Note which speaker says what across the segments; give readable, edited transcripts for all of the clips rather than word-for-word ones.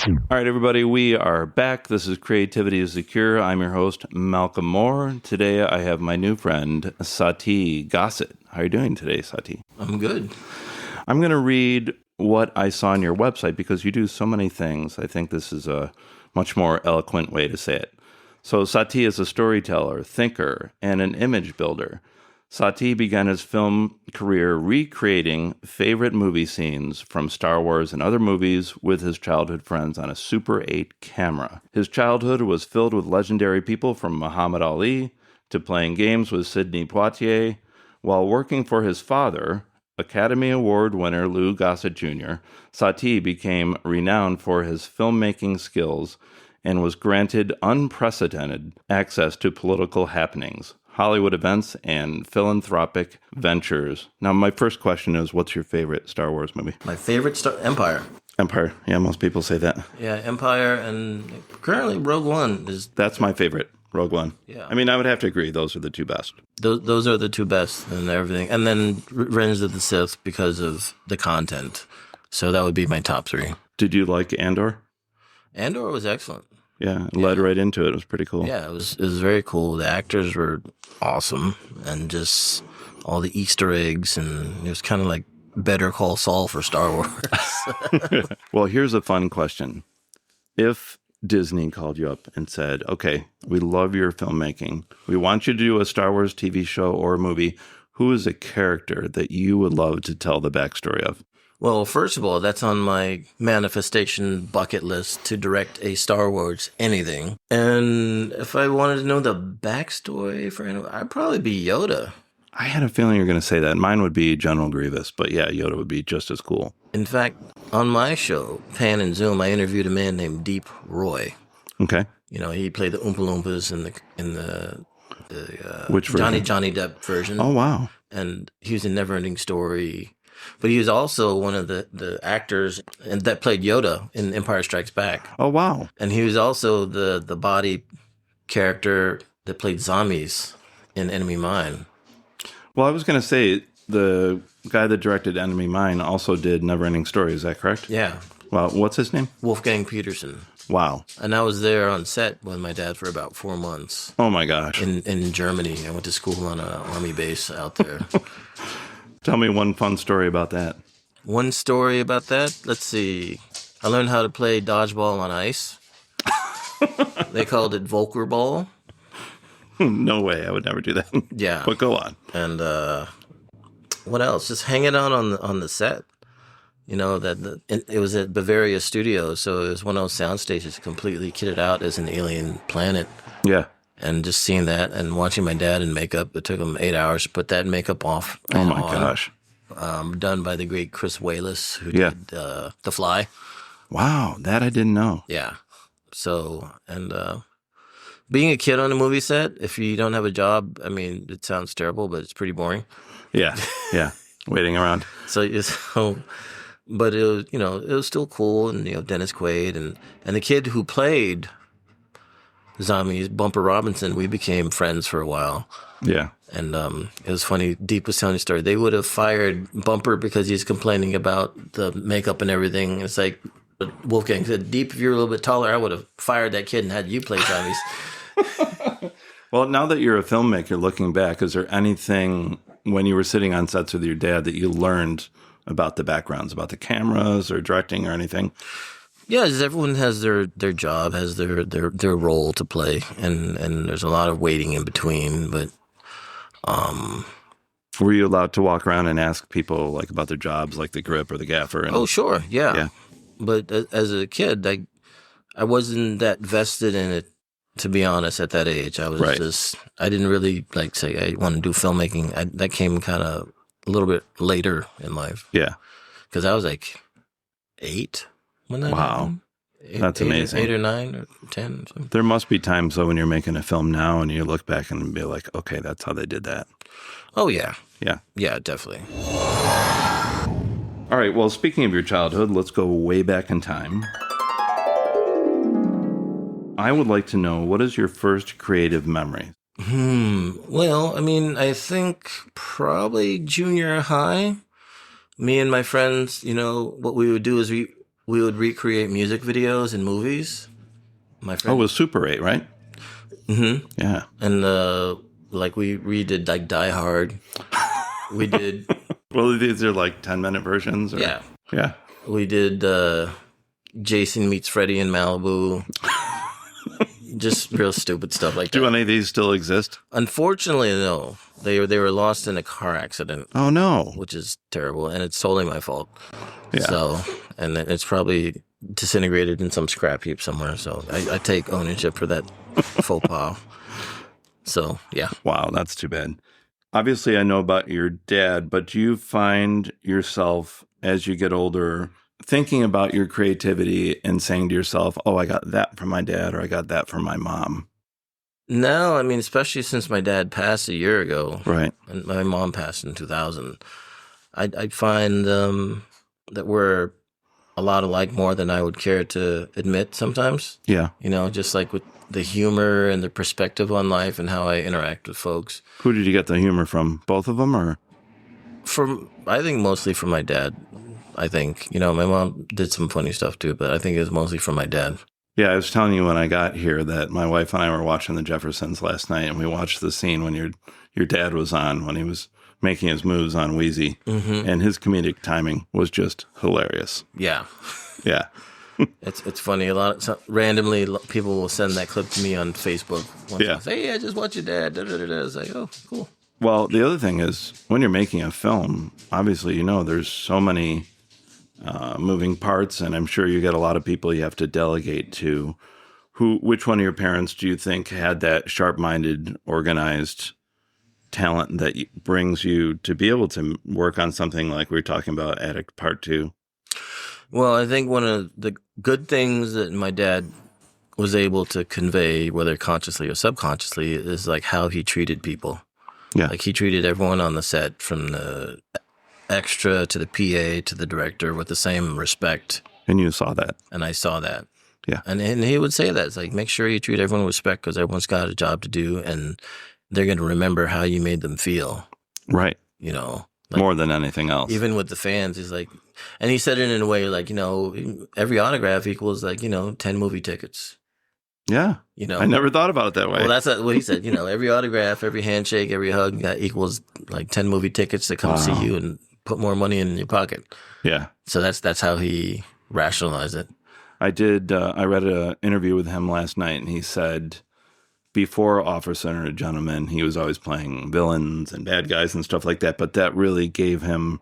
Speaker 1: All right, everybody, we are back. This is Creativity is the Cure. I'm your host, Malcolm Moore. Today, I have my new friend, Satie Gossett. How are you doing today, Satie?
Speaker 2: I'm good.
Speaker 1: I'm going to read what I saw on your website because you do so many things. I think this is a much more eloquent way to say it. So Satie is a storyteller, thinker, and an image builder. Satie began his film career recreating favorite movie scenes from Star Wars and other movies with his childhood friends on a Super 8 camera. His childhood was filled with legendary people from Muhammad Ali to playing games with Sidney Poitier. While working for his father, Academy Award winner Lou Gossett Jr., Satie became renowned for his filmmaking skills and was granted unprecedented access to political happenings, Hollywood events, and philanthropic ventures. Now, my first question is, what's your favorite Star Wars movie?
Speaker 2: My favorite Empire.
Speaker 1: Empire. Yeah, most people say that.
Speaker 2: Yeah, Empire, and currently Rogue One is...
Speaker 1: That's my favorite, Rogue One.
Speaker 2: Yeah.
Speaker 1: I mean, I would have to agree. Those are the two best.
Speaker 2: Those are the two best and everything. And then Revenge of the Sith because of the content. So that would be my top three.
Speaker 1: Did you like Andor?
Speaker 2: Andor was excellent.
Speaker 1: Yeah, it led right into it. It was pretty cool.
Speaker 2: Yeah, it was very cool. The actors were awesome, and just all the Easter eggs, and it was kind of like Better Call Saul for Star Wars.
Speaker 1: Well, here's a fun question. If Disney called you up and said, okay, we love your filmmaking. We want you to do a Star Wars TV show or movie. Who is a character that you would love to tell the backstory of?
Speaker 2: Well, first of all, that's on my manifestation bucket list to direct a Star Wars anything. And if I wanted to know the backstory for anyone, I'd probably be Yoda.
Speaker 1: I had a feeling you were going to say that. Mine would be General Grievous, but yeah, Yoda would be just as cool.
Speaker 2: In fact, on my show, Pan and Zoom, I interviewed a man named Deep Roy.
Speaker 1: Okay.
Speaker 2: You know, he played the Oompa Loompas in the
Speaker 1: Which version?
Speaker 2: Johnny Depp version.
Speaker 1: Oh, wow.
Speaker 2: And he was in Neverending Story. But he was also one of the actors that played Yoda in Empire Strikes Back.
Speaker 1: Oh, wow.
Speaker 2: And he was also the body character that played zombies in Enemy Mine.
Speaker 1: Well, I was going to say, the guy that directed Enemy Mine also did Neverending Story. Is that correct?
Speaker 2: Yeah.
Speaker 1: Well, what's his name?
Speaker 2: Wolfgang Petersen.
Speaker 1: Wow.
Speaker 2: And I was there on set with my dad for about 4 months.
Speaker 1: Oh, my gosh.
Speaker 2: In Germany. I went to school on an army base out there.
Speaker 1: Tell me one fun story about that.
Speaker 2: One story about that? Let's see. I learned how to play dodgeball on ice. They called it Volker ball.
Speaker 1: No way. I would never do that.
Speaker 2: Yeah.
Speaker 1: But go on.
Speaker 2: And what else? Just hanging out on the set. You know, it was at Bavaria Studios, so it was one of those sound stations completely kitted out as an alien planet.
Speaker 1: Yeah.
Speaker 2: And just seeing that and watching my dad in makeup, it took him 8 hours to put that makeup off.
Speaker 1: Oh, my gosh.
Speaker 2: Done by the great Chris Wallace, who did The Fly.
Speaker 1: Wow, that I didn't know.
Speaker 2: Yeah. So, and being a kid on a movie set, if you don't have a job, I mean, it sounds terrible, but it's pretty boring.
Speaker 1: Yeah, yeah, waiting around.
Speaker 2: But it was, you know, it was still cool, and Dennis Quaid and the kid who played zombies, Bumper Robinson, we became friends for a while.
Speaker 1: Yeah.
Speaker 2: And it was funny, Deep was telling a story. They would have fired Bumper because he's complaining about the makeup and everything. It's like Wolfgang said, Deep, if you were a little bit taller, I would have fired that kid and had you play zombies.
Speaker 1: Well, now that you're a filmmaker, looking back, is there anything when you were sitting on sets with your dad that you learned about the backgrounds, about the cameras or directing or anything?
Speaker 2: Yeah, everyone has their job, has their role to play, and there's a lot of waiting in between. But
Speaker 1: were you allowed to walk around and ask people like about their jobs, like the grip or the gaffer?
Speaker 2: Oh, sure, yeah. But as a kid, I wasn't that vested in it, to be honest. At that age, I was I didn't really say I want to do filmmaking. That came kind of a little bit later in life.
Speaker 1: Yeah,
Speaker 2: because I was like 8. When that happened.
Speaker 1: That's amazing.
Speaker 2: 8 or 9 or 10 or something.
Speaker 1: There must be times, though, when you're making a film now and you look back and be like, okay, that's how they did that.
Speaker 2: Oh, yeah.
Speaker 1: Yeah.
Speaker 2: Yeah, definitely.
Speaker 1: All right, well, speaking of your childhood, let's go way back in time. I would like to know, what is your first creative memory?
Speaker 2: Well, I mean, I think probably junior high. Me and my friends, what we would do is we would recreate music videos and movies. My friend.
Speaker 1: Oh, it was Super 8, right?
Speaker 2: Mm-hmm.
Speaker 1: Yeah.
Speaker 2: And like we redid like Die Hard. We did.
Speaker 1: Well, these are like 10-minute versions. Or?
Speaker 2: Yeah.
Speaker 1: Yeah.
Speaker 2: We did Jason Meets Freddy in Malibu. Just real stupid stuff like that.
Speaker 1: Do any of these still exist?
Speaker 2: Unfortunately, no. They were lost in a car accident.
Speaker 1: Oh, no.
Speaker 2: Which is terrible, and it's totally my fault.
Speaker 1: Yeah.
Speaker 2: So, and it's probably disintegrated in some scrap heap somewhere. So I take ownership for that faux pas. So, yeah.
Speaker 1: Wow, that's too bad. Obviously, I know about your dad, but do you find yourself, as you get older, thinking about your creativity and saying to yourself, oh, I got that from my dad, or I got that from my mom?
Speaker 2: No, I mean, especially since my dad passed a year ago.
Speaker 1: Right.
Speaker 2: And my mom passed in 2000. I find that we're a lot alike more than I would care to admit sometimes.
Speaker 1: Yeah.
Speaker 2: You know, just like with the humor and the perspective on life and how I interact with folks.
Speaker 1: Who did you get the humor from? Both of them, or?
Speaker 2: I think mostly from my dad. I think, you know, my mom did some funny stuff too, but I think it was mostly from my dad.
Speaker 1: Yeah, I was telling you when I got here that my wife and I were watching The Jeffersons last night, and we watched the scene when your dad was on, when he was making his moves on Wheezy, and his comedic timing was just hilarious.
Speaker 2: Yeah.
Speaker 1: Yeah.
Speaker 2: It's funny. Randomly, people will send that clip to me on Facebook.
Speaker 1: Yeah.
Speaker 2: Say, hey, I just watched your dad. Da, da, da, da. It's like, oh, cool.
Speaker 1: Well, the other thing is, when you're making a film, obviously, you know, there's so many moving parts, and I'm sure you get a lot of people you have to delegate to. Which one of your parents do you think had that sharp-minded, organized talent that brings you to be able to work on something like we were talking about, Addict Part 2?
Speaker 2: Well, I think one of the good things that my dad was able to convey, whether consciously or subconsciously, is like how he treated people.
Speaker 1: Yeah.
Speaker 2: Like he treated everyone on the set, from the extra to the PA to the director, with the same respect.
Speaker 1: And you saw that.
Speaker 2: And I saw that.
Speaker 1: Yeah.
Speaker 2: And he would say that. It's like, make sure you treat everyone with respect, because everyone's got a job to do, and they're going to remember how you made them feel.
Speaker 1: Right.
Speaker 2: You know. Like,
Speaker 1: more than anything else.
Speaker 2: Even with the fans, he's like, and he said it in a way like, you know, every autograph equals like, you know, 10 movie tickets.
Speaker 1: Yeah.
Speaker 2: You know,
Speaker 1: I never thought about it that way.
Speaker 2: Well, that's what he said. You know, every autograph, every handshake, every hug that equals like 10 movie tickets to come see you and put more money in your pocket.
Speaker 1: Yeah.
Speaker 2: So that's how he rationalized it.
Speaker 1: I read an interview with him last night, and he said before Officer and a Gentleman, he was always playing villains and bad guys and stuff like that, but that really gave him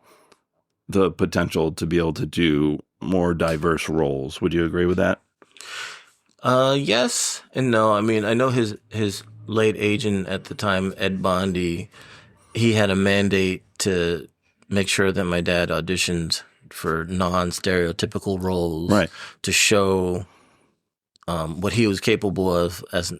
Speaker 1: the potential to be able to do more diverse roles. Would you agree with that?
Speaker 2: Yes and no. I mean, I know his late agent at the time, Ed Bondi, he had a mandate to make sure that my dad auditioned for non-stereotypical roles,
Speaker 1: right, to
Speaker 2: show what he was capable of as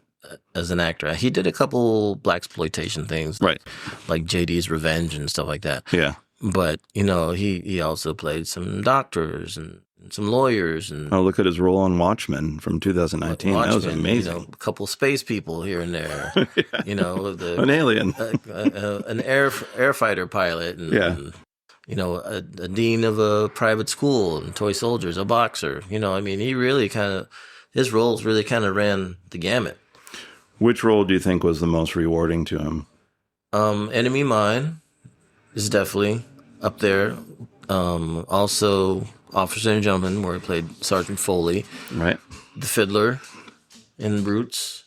Speaker 2: an actor. He did a couple blaxploitation things,
Speaker 1: right,
Speaker 2: like JD's Revenge and stuff like that.
Speaker 1: Yeah.
Speaker 2: But, you know, he also played some doctors and some lawyers. And
Speaker 1: look at his role on Watchmen from 2019. Watchmen, that was amazing.
Speaker 2: You know, a couple space people here and there.
Speaker 1: Yeah.
Speaker 2: You know,
Speaker 1: an alien,
Speaker 2: an air fighter pilot, and you know, a dean of a private school, and toy soldiers, a boxer. You know, I mean, his roles really kind of ran the gamut.
Speaker 1: Which role do you think was the most rewarding to him?
Speaker 2: Enemy Mine is definitely up there. Also, Officer and Gentleman, where he played Sergeant Foley.
Speaker 1: Right.
Speaker 2: The Fiddler in Roots.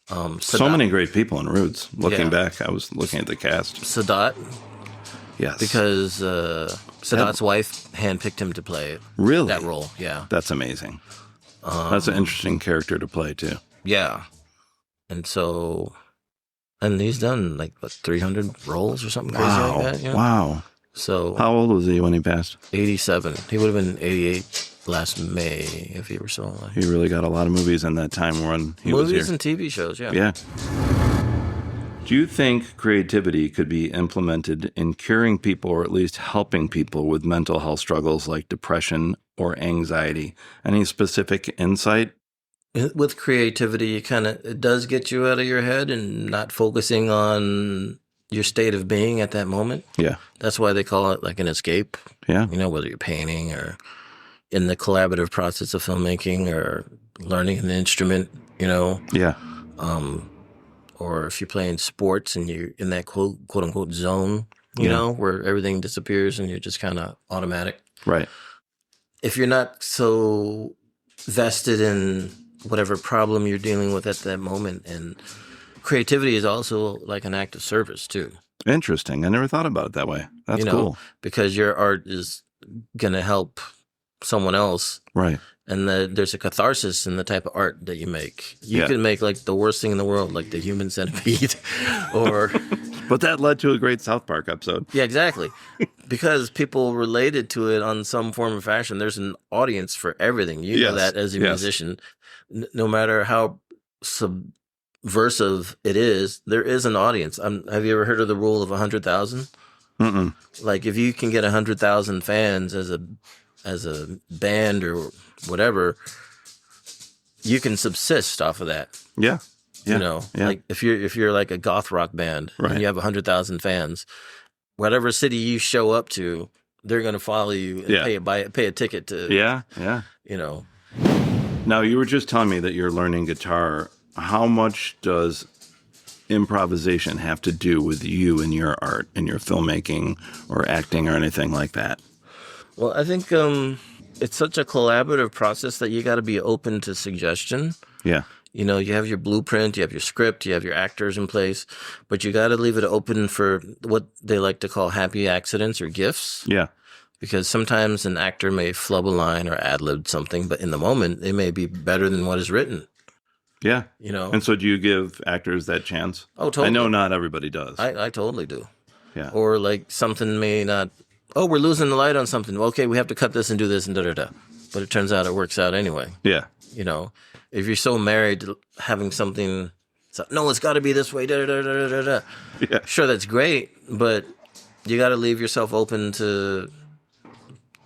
Speaker 1: So many great people in Roots. Looking back, I was looking at the cast.
Speaker 2: Sadat.
Speaker 1: Yes.
Speaker 2: Because Sadat's wife handpicked him to play
Speaker 1: really
Speaker 2: that role. Yeah.
Speaker 1: That's amazing. That's an interesting character to play, too.
Speaker 2: Yeah. And so, and he's done like, 300 roles or something crazy like that. You know? Wow. So,
Speaker 1: how old was he when he passed?
Speaker 2: 87. He would have been 88 last May if he were still alive.
Speaker 1: He really got a lot of movies in that time when he was here.
Speaker 2: Movies and TV shows, yeah.
Speaker 1: Yeah. Do you think creativity could be implemented in curing people, or at least helping people with mental health struggles like depression or anxiety? Any specific insight?
Speaker 2: With creativity, it does get you out of your head and not focusing on your state of being at that moment.
Speaker 1: Yeah.
Speaker 2: That's why they call it like an escape.
Speaker 1: Yeah.
Speaker 2: You know, whether you're painting or, in the collaborative process of filmmaking or learning an instrument,
Speaker 1: Yeah.
Speaker 2: Or if you're playing sports and you're in that quote unquote zone, where everything disappears and you're just kind of automatic.
Speaker 1: Right.
Speaker 2: If you're not so vested in whatever problem you're dealing with at that moment, and creativity is also like an act of service too.
Speaker 1: Interesting. I never thought about it that way. That's cool.
Speaker 2: Because your art is going to help someone else.
Speaker 1: Right.
Speaker 2: And there's a catharsis in the type of art that you make. You can make like the worst thing in the world, like the human centipede, or.
Speaker 1: But that led to a great South Park episode.
Speaker 2: Yeah, exactly. Because people related to it on some form or fashion. There's an audience for everything. You know that as a musician, no matter how subversive it is, there is an audience. Have you ever heard of the rule of 100,000?
Speaker 1: Mm-mm.
Speaker 2: Like if you can get 100,000 fans as a band or whatever, you can subsist off of that.
Speaker 1: Yeah.
Speaker 2: Like if you're like a goth rock band and you have 100,000 fans, whatever city you show up to, they're going to follow you and pay a ticket to.
Speaker 1: Yeah. Now you were just telling me that you're learning guitar. How much does improvisation have to do with you and your art and your filmmaking or acting or anything like that?
Speaker 2: Well, I think it's such a collaborative process that you got to be open to suggestion.
Speaker 1: Yeah.
Speaker 2: You have your blueprint, you have your script, you have your actors in place, but you got to leave it open for what they like to call happy accidents or gifts.
Speaker 1: Yeah.
Speaker 2: Because sometimes an actor may flub a line or ad-lib something, but in the moment, it may be better than what is written.
Speaker 1: Yeah. And so do you give actors that chance?
Speaker 2: Oh, totally.
Speaker 1: I know not everybody does.
Speaker 2: I totally do.
Speaker 1: Yeah.
Speaker 2: Or like something may not, we're losing the light on something. Well, okay, we have to cut this and do this and da-da-da. But it turns out it works out anyway.
Speaker 1: Yeah.
Speaker 2: If you're so married to having something, no, it's got to be this way, da-da-da-da-da-da.
Speaker 1: Yeah.
Speaker 2: Sure, that's great, but you got to leave yourself open to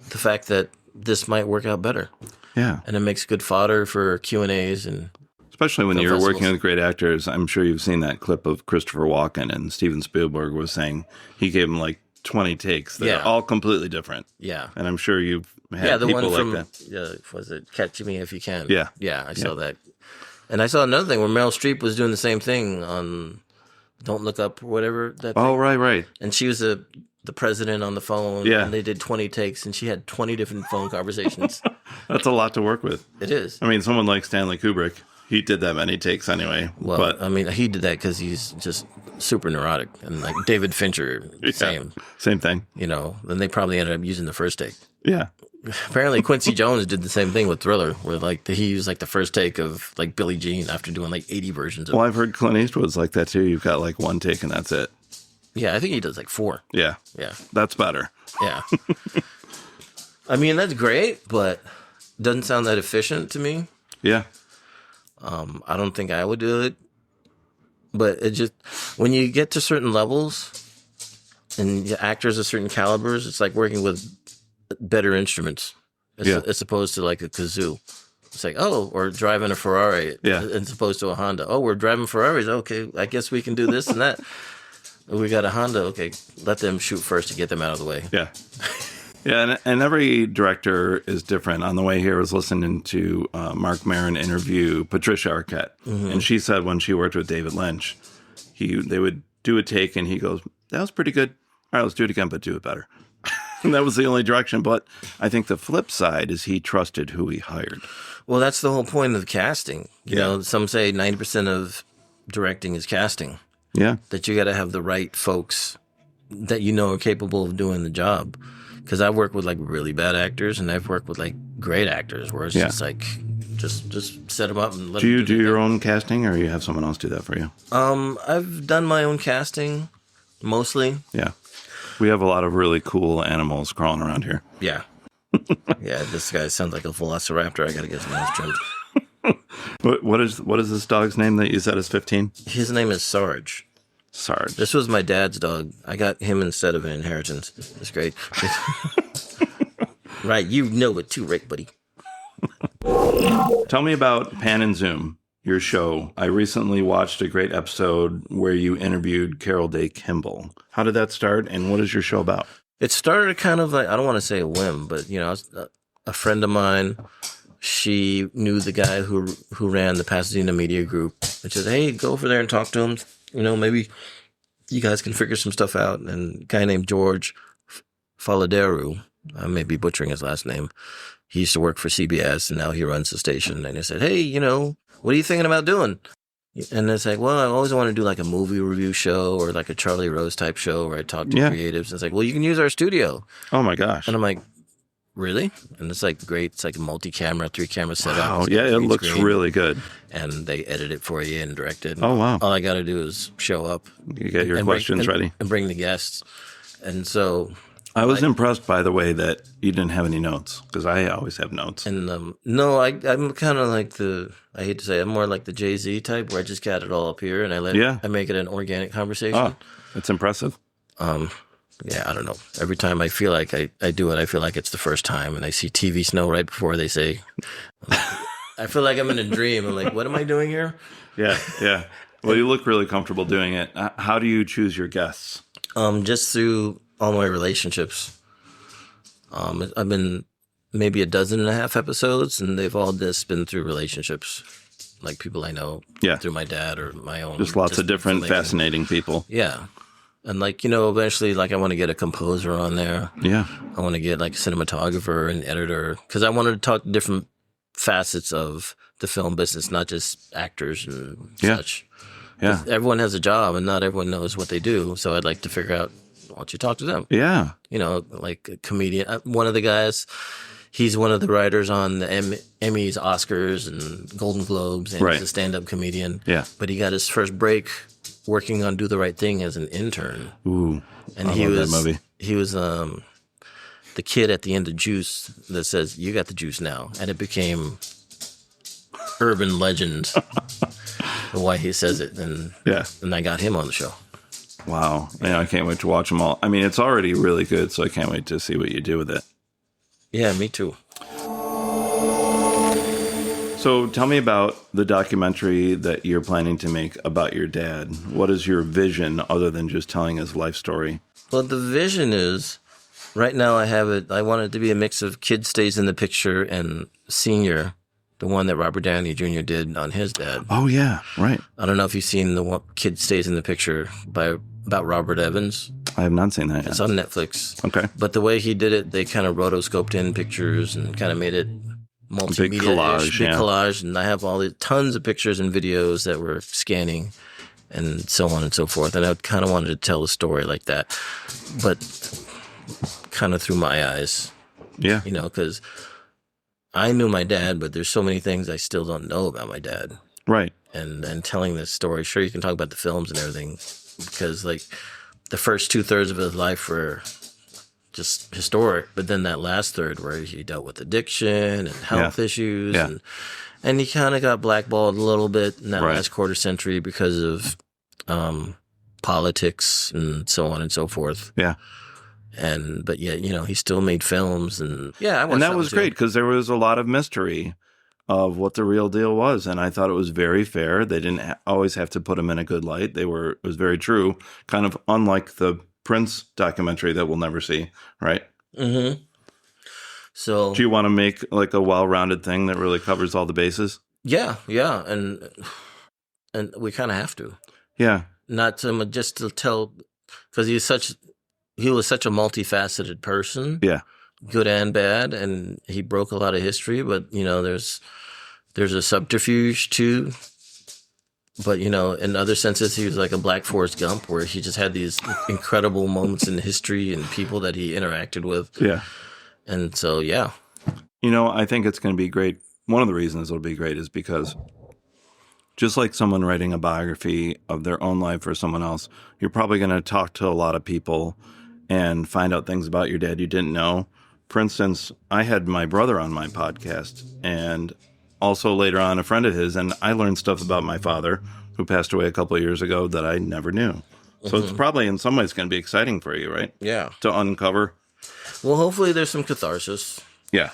Speaker 2: the fact that this might work out better.
Speaker 1: Yeah.
Speaker 2: And it makes good fodder for Q&As and
Speaker 1: especially when you're working with great actors. I'm sure you've seen that clip of Christopher Walken, and Steven Spielberg was saying he gave him like 20 takes that are all completely different.
Speaker 2: Yeah.
Speaker 1: And I'm sure you've had
Speaker 2: the
Speaker 1: people
Speaker 2: one from,
Speaker 1: like that.
Speaker 2: Was it Catch Me If You Can?
Speaker 1: Yeah.
Speaker 2: Yeah, I saw that. And I saw another thing where Meryl Streep was doing the same thing on Don't Look Up or whatever. That
Speaker 1: Oh,
Speaker 2: thing.
Speaker 1: right.
Speaker 2: And she was the president on the phone.
Speaker 1: Yeah.
Speaker 2: And they did 20 takes, and she had 20 different phone conversations.
Speaker 1: That's a lot to work with.
Speaker 2: It is.
Speaker 1: I mean, someone like Stanley Kubrick, he did that many takes anyway.
Speaker 2: Well,
Speaker 1: but
Speaker 2: I mean, he did that because he's just super neurotic. And like David Fincher, same
Speaker 1: thing.
Speaker 2: Then they probably ended up using the first take.
Speaker 1: Yeah.
Speaker 2: Apparently Quincy Jones did the same thing with Thriller, where like he used like the first take of like Billie Jean after doing like 80 versions of it.
Speaker 1: Well, I've heard Clint Eastwood's like that too. You've got like one take and that's it.
Speaker 2: Yeah, I think he does like 4.
Speaker 1: Yeah.
Speaker 2: Yeah.
Speaker 1: That's better.
Speaker 2: Yeah. I mean, that's great, but doesn't sound that efficient to me.
Speaker 1: Yeah.
Speaker 2: I don't think I would do it. But it just, when you get to certain levels and actors of certain calibers, it's like working with better instruments as opposed to like a kazoo. It's like, or driving a Ferrari as opposed to a Honda. Oh, we're driving Ferraris. Okay, I guess we can do this and that. We got a Honda. Okay, let them shoot first to get them out of the way.
Speaker 1: Yeah. Yeah, and every director is different. On the way here, I was listening to Mark Maron interview Patricia Arquette, and she said when she worked with David Lynch, they would do a take, and he goes, "That was pretty good. All right, let's do it again, but do it better." And that was the only direction. But I think the flip side is he trusted who he hired.
Speaker 2: Well, that's the whole point of casting. You know, some say 90% of directing is casting.
Speaker 1: Yeah,
Speaker 2: that you got to have the right folks that are capable of doing the job. Because I've worked with like really bad actors, and I've worked with like great actors, where it's just like, just set them up and let them
Speaker 1: do you do your own casting, or you have someone else do that for you?
Speaker 2: I've done my own casting, mostly.
Speaker 1: Yeah, we have a lot of really cool animals crawling around here.
Speaker 2: Yeah, yeah. This guy sounds like a velociraptor. I got to get his nose trimmed.
Speaker 1: What is this dog's name that you said is 15?
Speaker 2: His name is Sarge.
Speaker 1: Sarge.
Speaker 2: This was my dad's dog. I got him instead of an inheritance. It's great. Right, you know it too, right, buddy?
Speaker 1: Tell me about Pan and Zoom, your show. I recently watched a great episode where you interviewed Carol Day Kimball. How did that start, and what is your show about?
Speaker 2: It started kind of like, I don't want to say a whim, but a friend of mine, she knew the guy who ran the Pasadena Media Group, and said, "Hey, go over there and talk to him. Maybe you guys can figure some stuff out." And a guy named George Faladeru, I may be butchering his last name. He used to work for CBS, and now he runs the station. And he said, "Hey, what are you thinking about doing?" And it's like, "Well, I always want to do like a movie review show or like a Charlie Rose type show where I talk to creatives." And it's like, "Well, you can use our studio."
Speaker 1: Oh my gosh.
Speaker 2: And I'm like, "Really?" And it's like great. It's like a multi-camera, 3-camera setup.
Speaker 1: Wow. Yeah, it looks really good.
Speaker 2: And they edit it for you and direct it.
Speaker 1: Oh, wow.
Speaker 2: All I got to do is show up.
Speaker 1: You get your questions ready.
Speaker 2: And bring the guests. And so...
Speaker 1: I was impressed by the way that you didn't have any notes, because I always have notes.
Speaker 2: And no, I'm kind of like I hate to say it, I'm more like the Jay-Z type, where I just got it all up here and I make it an organic conversation.
Speaker 1: Oh, that's impressive.
Speaker 2: Yeah, I don't know. Every time I feel like I do it, I feel like it's the first time, and I see TV snow right before they say, I feel like I'm in a dream. I'm like, what am I doing here?
Speaker 1: Yeah, yeah. Well, you look really comfortable doing it. How do you choose your guests?
Speaker 2: Just through all my relationships. I've been maybe 12.5 episodes, and they've all just been through relationships, like people I know through my dad or my own.
Speaker 1: Just lots of different fascinating people.
Speaker 2: Yeah. And eventually, I want to get a composer on there.
Speaker 1: Yeah.
Speaker 2: I want to get a cinematographer and editor, because I wanted to talk different facets of the film business, not just actors and such. Yeah. Everyone has a job, and not everyone knows what they do. So I'd like to figure out, why don't you talk to them? Yeah. Like a comedian. One of the guys, he's one of the writers on the Emmys, Oscars, and Golden Globes, and he's a stand-up comedian. Yeah. But he got his first break working on Do the Right Thing as an intern. Ooh. And I love that movie. He was the kid at the end of Juice that says, "You got the juice now." And it became urban legend why he says it. And I got him on the show.
Speaker 1: Wow. Yeah, I can't wait to watch them all. I mean, it's already really good, so I can't wait to see what you do with it.
Speaker 2: Yeah, me too.
Speaker 1: So tell me about the documentary that you're planning to make about your dad. What is your vision other than just telling his life story?
Speaker 2: Well, the vision is, right now I want it to be a mix of Kid Stays in the Picture and Senior, the one that Robert Downey Jr. did on his dad.
Speaker 1: Oh, yeah, right.
Speaker 2: I don't know if you've seen the one, Kid Stays in the Picture about Robert Evans.
Speaker 1: I have not seen that yet.
Speaker 2: It's on Netflix.
Speaker 1: Okay.
Speaker 2: But the way he did it, they kind of rotoscoped in pictures and kind of made it multimedia. Big collage. And I have tons of pictures and videos that we're scanning and so on and so forth. And I kind of wanted to tell a story like that, but kind of through my eyes. Yeah. Because I knew my dad, but there's so many things I still don't know about my dad. Right. And telling this story, sure, you can talk about the films and everything, because the first 2/3 of his life were just historic, but then that last third where he dealt with addiction and health issues, and he kind of got blackballed a little bit in that last quarter century because of politics and so on and so forth. Yeah. But yet, he still made films, and
Speaker 1: and that was great because there was a lot of mystery of what the real deal was, and I thought it was very fair. They didn't always have to put him in a good light. It was very true, kind of unlike the Prince documentary that we'll never see, right? Mm-hmm. So, do you want to make a well-rounded thing that really covers all the bases?
Speaker 2: Yeah, and we kind of have to.
Speaker 1: Yeah,
Speaker 2: not just to tell, because he was such a multifaceted person. Yeah. Good and bad, and he broke a lot of history, but there's a subterfuge too. But in other senses, he was like a Black Forrest Gump, where he just had these incredible moments in history and people that he interacted with. Yeah. And so, yeah.
Speaker 1: I think it's going to be great. One of the reasons it'll be great is because just like someone writing a biography of their own life for someone else, you're probably going to talk to a lot of people and find out things about your dad you didn't know. For instance, I had my brother on my podcast, and also later on a friend of his, and I learned stuff about my father, who passed away a couple of years ago, that I never knew. So it's probably in some ways going to be exciting for you, right? Yeah. To uncover.
Speaker 2: Well, hopefully there's some catharsis. Yeah.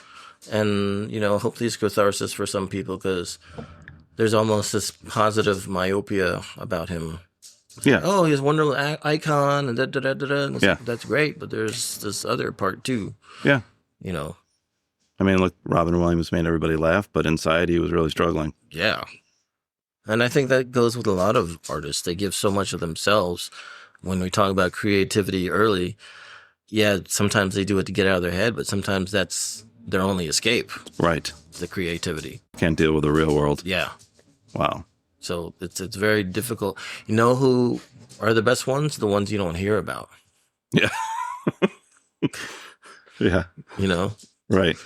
Speaker 2: And, hopefully it's catharsis for some people, because there's almost this positive myopia about him. Yeah. Oh, he's a wonderful icon, and da-da-da-da-da. And that's great, but there's this other part too. Yeah.
Speaker 1: I mean, look, Robin Williams made everybody laugh, but inside he was really struggling.
Speaker 2: Yeah. And I think that goes with a lot of artists. They give so much of themselves. When we talk about creativity early, yeah, sometimes they do it to get out of their head, but sometimes that's their only escape.
Speaker 1: Right.
Speaker 2: The creativity.
Speaker 1: Can't deal with the real world.
Speaker 2: Yeah.
Speaker 1: Wow.
Speaker 2: So it's very difficult. You know who are the best ones? The ones you don't hear about.
Speaker 1: Yeah. Yeah.
Speaker 2: You know?
Speaker 1: Right.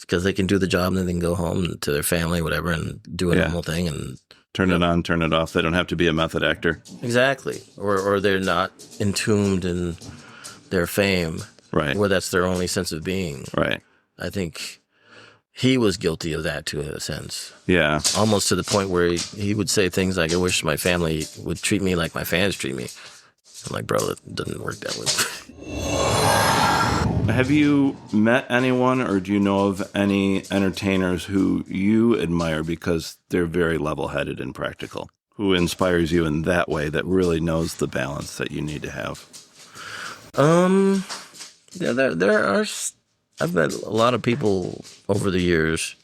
Speaker 2: Because they can do the job and then they can go home to their family, whatever, and do a normal thing and
Speaker 1: turn it on, turn it off. They don't have to be a method actor.
Speaker 2: Exactly. Or they're not entombed in their fame.
Speaker 1: Right.
Speaker 2: Where that's their only sense of being.
Speaker 1: Right.
Speaker 2: I think he was guilty of that to a sense.
Speaker 1: Yeah.
Speaker 2: Almost to the point where he would say things like, I wish my family would treat me like my fans treat me. I'm like, bro, it doesn't work that way.
Speaker 1: Have you met anyone or do you know of any entertainers who you admire because they're very level-headed and practical? Who inspires you in that way that really knows the balance that you need to have?
Speaker 2: Yeah, there are. I've met a lot of people over the years.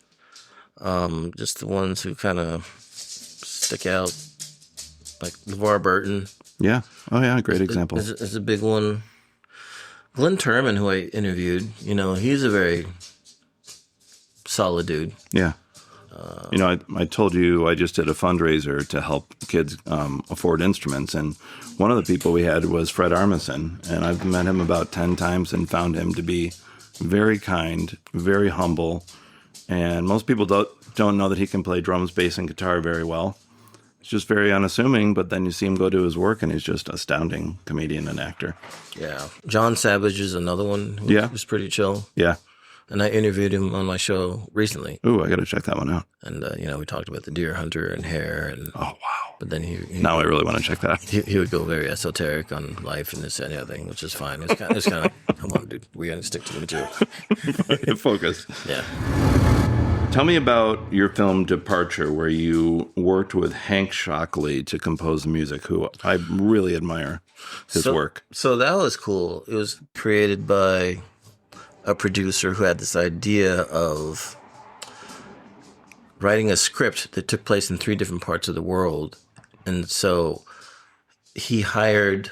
Speaker 2: Just the ones who kind of stick out, like LeVar Burton.
Speaker 1: Yeah. Oh, yeah. Great example.
Speaker 2: Is a big one. Glenn Turman, who I interviewed, he's a very solid dude.
Speaker 1: Yeah. I told you I just did a fundraiser to help kids afford instruments, and one of the people we had was Fred Armisen, and I've met him about 10 times and found him to be very kind, very humble, and most people don't know that he can play drums, bass, and guitar very well. It's just very unassuming, but then you see him go do his work, and he's just astounding comedian and actor. Yeah.
Speaker 2: John Savage is another one who's pretty chill.
Speaker 1: Yeah.
Speaker 2: And I interviewed him on my show recently.
Speaker 1: Ooh, I got to check that one out.
Speaker 2: And, we talked about the deer hunter and hair. And,
Speaker 1: oh, wow.
Speaker 2: But then
Speaker 1: now I really want to check that out.
Speaker 2: He would go very esoteric on life and this and the other thing, which is fine. It's kind of come on, dude. We got to stick to the material.
Speaker 1: Focus.
Speaker 2: Yeah.
Speaker 1: Tell me about your film Departure, where you worked with Hank Shockley to compose the music, who I really admire his work.
Speaker 2: So that was cool. It was created by a producer who had this idea of writing a script that took place in 3 different parts of the world. And so he hired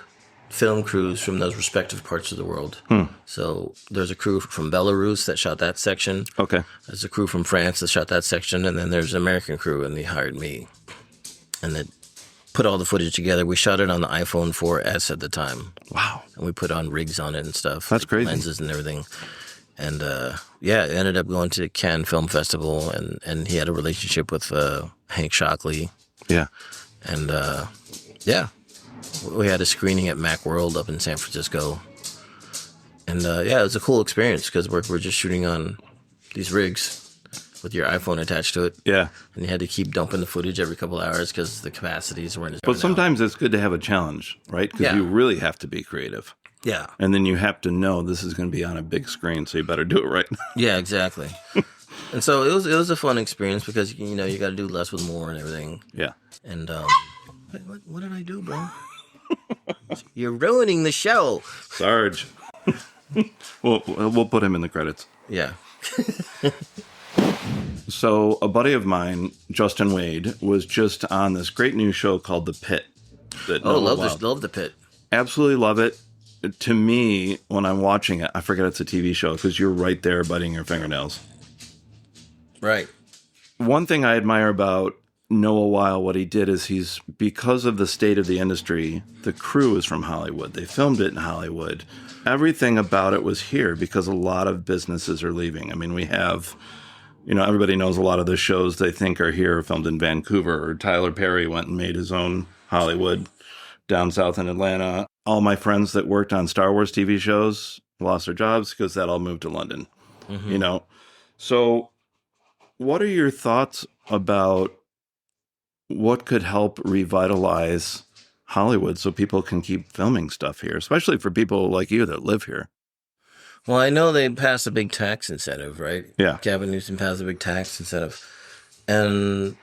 Speaker 2: film crews from those respective parts of the world. So there's a crew from Belarus that shot that section.
Speaker 1: Okay.
Speaker 2: There's a crew from France that shot that section. And then there's an American crew, and they hired me. And they put all the footage together. We shot it on the iPhone 4S at the time.
Speaker 1: Wow.
Speaker 2: And we put on rigs on it and stuff.
Speaker 1: That's crazy.
Speaker 2: Lenses and everything. And, it ended up going to Cannes Film Festival, and he had a relationship with Hank Shockley.
Speaker 1: Yeah.
Speaker 2: And, we had a screening at Macworld up in San Francisco. And, it was a cool experience because we're just shooting on these rigs with your iPhone attached to it.
Speaker 1: Yeah.
Speaker 2: And you had to keep dumping the footage every couple hours because the capacities weren't as
Speaker 1: But sometimes it's good to have a challenge, right? Because you really have to be creative.
Speaker 2: Yeah.
Speaker 1: And then you have to know this is going to be on a big screen, so you better do it right.
Speaker 2: Yeah, exactly. And so it was a fun experience because, you got to do less with more and everything.
Speaker 1: Yeah.
Speaker 2: And what did I do, bro? You're ruining the show.
Speaker 1: Sarge. We'll put him in the credits.
Speaker 2: Yeah.
Speaker 1: So a buddy of mine, Justin Wade, was just on this great new show called The Pit.
Speaker 2: Love The Pit.
Speaker 1: Absolutely love it. To me, when I'm watching it, I forget it's a TV show because you're right there biting your fingernails.
Speaker 2: Right.
Speaker 1: One thing I admire about Noah Weil, what he did is because of the state of the industry, the crew is from Hollywood. They filmed it in Hollywood. Everything about it was here because a lot of businesses are leaving. I mean, we have, everybody knows a lot of the shows they think are here are filmed in Vancouver, or Tyler Perry went and made his own Hollywood down south in Atlanta. All my friends that worked on Star Wars TV shows lost their jobs because that all moved to London, So what are your thoughts about what could help revitalize Hollywood so people can keep filming stuff here, especially for people like you that live here?
Speaker 2: Well, I know they passed a big tax incentive, right?
Speaker 1: Yeah.
Speaker 2: Gavin Newsom passed a big tax incentive. And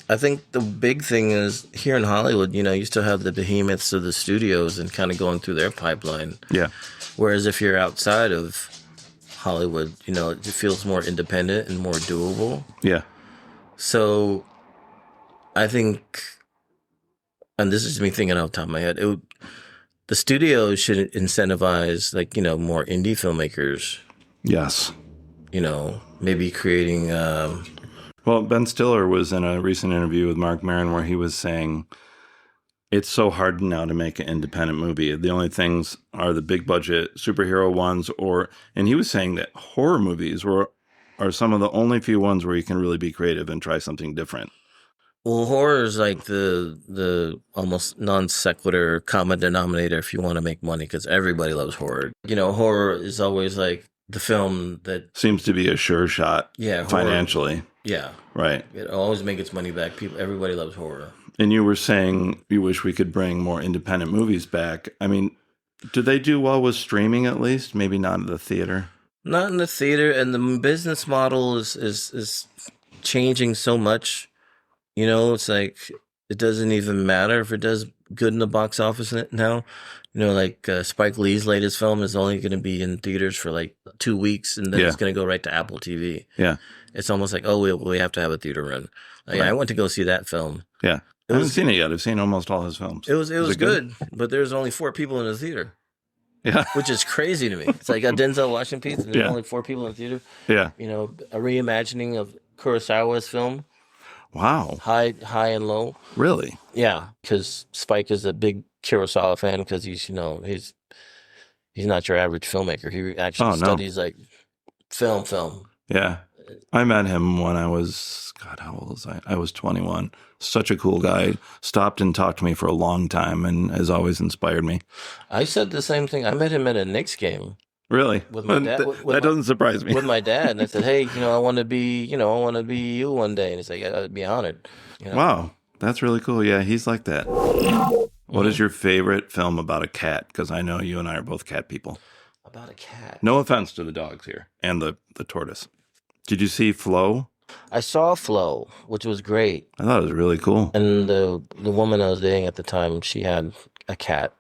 Speaker 2: I think the big thing is here in Hollywood, you still have the behemoths of the studios and kind of going through their pipeline.
Speaker 1: Yeah.
Speaker 2: Whereas if you're outside of Hollywood. You know, it feels more independent and more doable.
Speaker 1: Yeah.
Speaker 2: So I think, and this is me thinking off the top of my head, the studio should incentivize, like, you know, more indie filmmakers.
Speaker 1: Yes.
Speaker 2: You know, maybe creating...
Speaker 1: Well, Ben Stiller was in a recent interview with Mark Maron where he was saying it's so hard now to make an independent movie. The only things are the big budget superhero ones, and he was saying that horror movies are some of the only few ones where you can really be creative and try something different.
Speaker 2: Well, horror is like the almost non sequitur common denominator if you want to make money, because everybody loves horror. You know, horror is always like the film that
Speaker 1: seems to be a sure shot.
Speaker 2: Yeah,
Speaker 1: financially.
Speaker 2: Yeah,
Speaker 1: right.
Speaker 2: It always makes its money back. Everybody loves horror.
Speaker 1: And you were saying you wish we could bring more independent movies back. I mean, do they do well with streaming at least? Maybe not in the theater.
Speaker 2: Not in the theater, and the business model is changing so much. You know, it's like it doesn't even matter if it does good in the box office now. You know, like Spike Lee's latest film is only going to be in theaters for like 2 weeks, and then it's going to go right to Apple TV.
Speaker 1: Yeah.
Speaker 2: It's almost like, oh, we have to have a theater run. Like, right. I went to go see that film.
Speaker 1: Yeah. I haven't seen it yet. I've seen almost all his films.
Speaker 2: It was good, but there's only 4 people in the theater.
Speaker 1: Yeah.
Speaker 2: Which is crazy to me. It's like a Denzel watching piece, and there's only 4 people in the theater.
Speaker 1: Yeah.
Speaker 2: You know, a reimagining of Kurosawa's film.
Speaker 1: Wow.
Speaker 2: High and Low.
Speaker 1: Really?
Speaker 2: Yeah, because Spike is a big Kurosawa fan because he's not your average filmmaker. He actually studies like film.
Speaker 1: Yeah. I met him when I was, God, how old was I? I was 21. Such a cool guy. Stopped and talked to me for a long time and has always inspired me.
Speaker 2: I said the same thing. I met him at a Knicks game.
Speaker 1: Really?
Speaker 2: With my dad.
Speaker 1: That doesn't surprise me.
Speaker 2: With my dad. And I said, hey, you know, I want to be you one day. And he's like, I'd be honored. You know?
Speaker 1: Wow. That's really cool. Yeah, he's like that. What is your favorite film about a cat? Because I know you and I are both cat people.
Speaker 2: About a cat?
Speaker 1: No offense to the dogs here and the tortoise. Did you see Flo?
Speaker 2: I saw Flo, which was great.
Speaker 1: I thought it was really cool.
Speaker 2: And the woman I was dating at the time, she had a cat.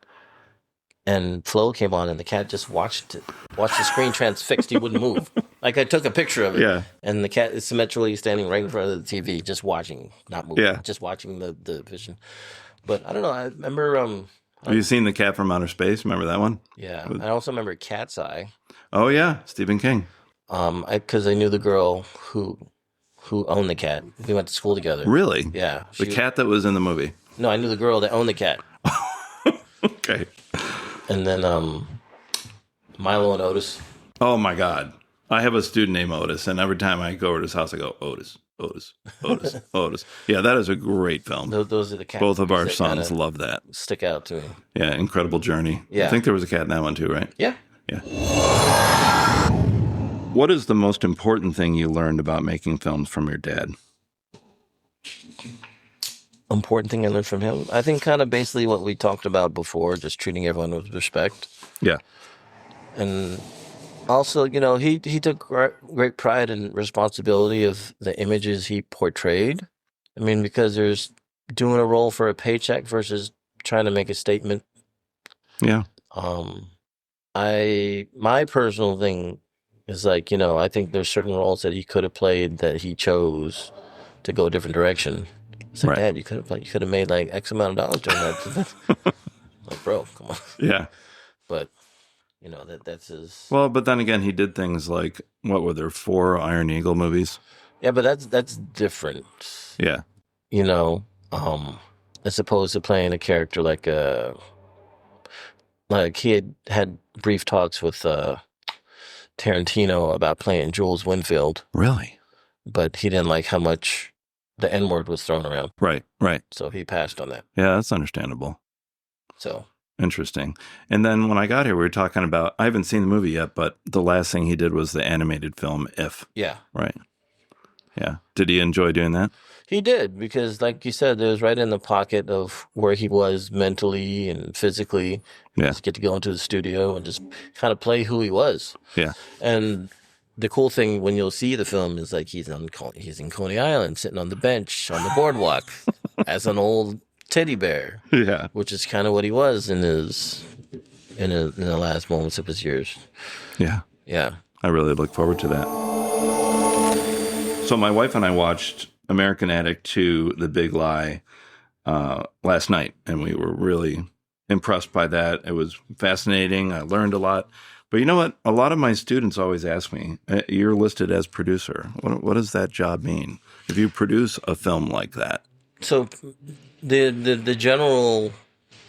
Speaker 2: And Flo came on, and the cat just watched the screen transfixed. He wouldn't move. Like, I took a picture of it.
Speaker 1: Yeah.
Speaker 2: And the cat is symmetrically standing right in front of the TV, just watching, not moving.
Speaker 1: Yeah.
Speaker 2: Just watching the vision. But I don't know. I remember...
Speaker 1: Have you seen The Cat from Outer Space? Remember that one?
Speaker 2: Yeah. I also remember Cat's Eye.
Speaker 1: Oh, yeah. Stephen King.
Speaker 2: Because I knew the girl who owned the cat. We went to school together.
Speaker 1: Really?
Speaker 2: Yeah.
Speaker 1: The cat that was in the movie?
Speaker 2: No, I knew the girl that owned the cat.
Speaker 1: Okay.
Speaker 2: And then Milo and Otis.
Speaker 1: Oh, my God. I have a student named Otis, and every time I go over to his house, I go, Otis. Otis. Yeah, that is a great film.
Speaker 2: Those are the cats.
Speaker 1: Both of our sons love that.
Speaker 2: Stick out to me.
Speaker 1: Yeah, Incredible Journey.
Speaker 2: Yeah.
Speaker 1: I think there was a cat in that one too, right?
Speaker 2: Yeah.
Speaker 1: Yeah. What is the most important thing you learned about making films from your dad?
Speaker 2: Important thing I learned from him? I think kind of basically what we talked about before, just treating everyone with respect.
Speaker 1: Yeah.
Speaker 2: And also, you know, he took great pride and responsibility of the images he portrayed. I mean, because there's doing a role for a paycheck versus trying to make a statement.
Speaker 1: Yeah.
Speaker 2: My personal thing is like, you know, I think there's certain roles that he could have played that he chose to go a different direction. It's like, Dad, you could have made like X amount of dollars doing that. Like, bro, come on.
Speaker 1: Yeah.
Speaker 2: But you know, that's his.
Speaker 1: Well, but then again, he did things like, what were there, 4 Iron Eagle movies?
Speaker 2: Yeah, but that's different.
Speaker 1: Yeah.
Speaker 2: You know, as opposed to playing a character like he had brief talks with Tarantino about playing Jules Winfield.
Speaker 1: Really?
Speaker 2: But he didn't like how much the N-word was thrown around.
Speaker 1: Right.
Speaker 2: So he passed on that.
Speaker 1: Yeah, that's understandable.
Speaker 2: So.
Speaker 1: Interesting. And then when I got here, we were talking about, I haven't seen the movie yet, but the last thing he did was the animated film, If.
Speaker 2: Yeah.
Speaker 1: Right. Yeah. Did he enjoy doing that?
Speaker 2: He did, because like you said, it was right in the pocket of where he was mentally and physically.
Speaker 1: Yeah.
Speaker 2: Just get to go into the studio and just kind of play who he was.
Speaker 1: Yeah.
Speaker 2: And the cool thing when you'll see the film is like he's in Coney Island, sitting on the bench on the boardwalk as an old teddy bear.
Speaker 1: Yeah.
Speaker 2: Which is kind of what he was in the last moments of his years.
Speaker 1: Yeah.
Speaker 2: Yeah.
Speaker 1: I really look forward to that. So my wife and I watched American Addict 2, The Big Lie, last night, and we were really impressed by that. It was fascinating. I learned a lot. But you know what? A lot of my students always ask me, you're listed as producer. What does that job mean if you produce a film like that?
Speaker 2: So the general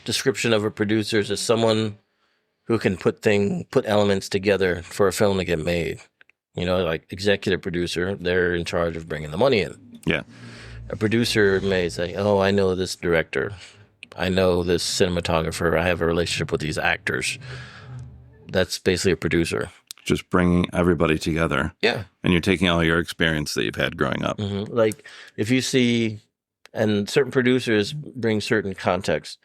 Speaker 2: description of a producer is someone who can put elements together for a film to get made. Like executive producer, they're in charge of bringing the money in.
Speaker 1: Yeah.
Speaker 2: A producer may say, oh, I know this director. I know this cinematographer. I have a relationship with these actors. That's basically a producer. Just
Speaker 1: bringing everybody together.
Speaker 2: Yeah.
Speaker 1: And you're taking all your experience that you've had growing up.
Speaker 2: Mm-hmm. Like if you see, and certain producers bring certain context.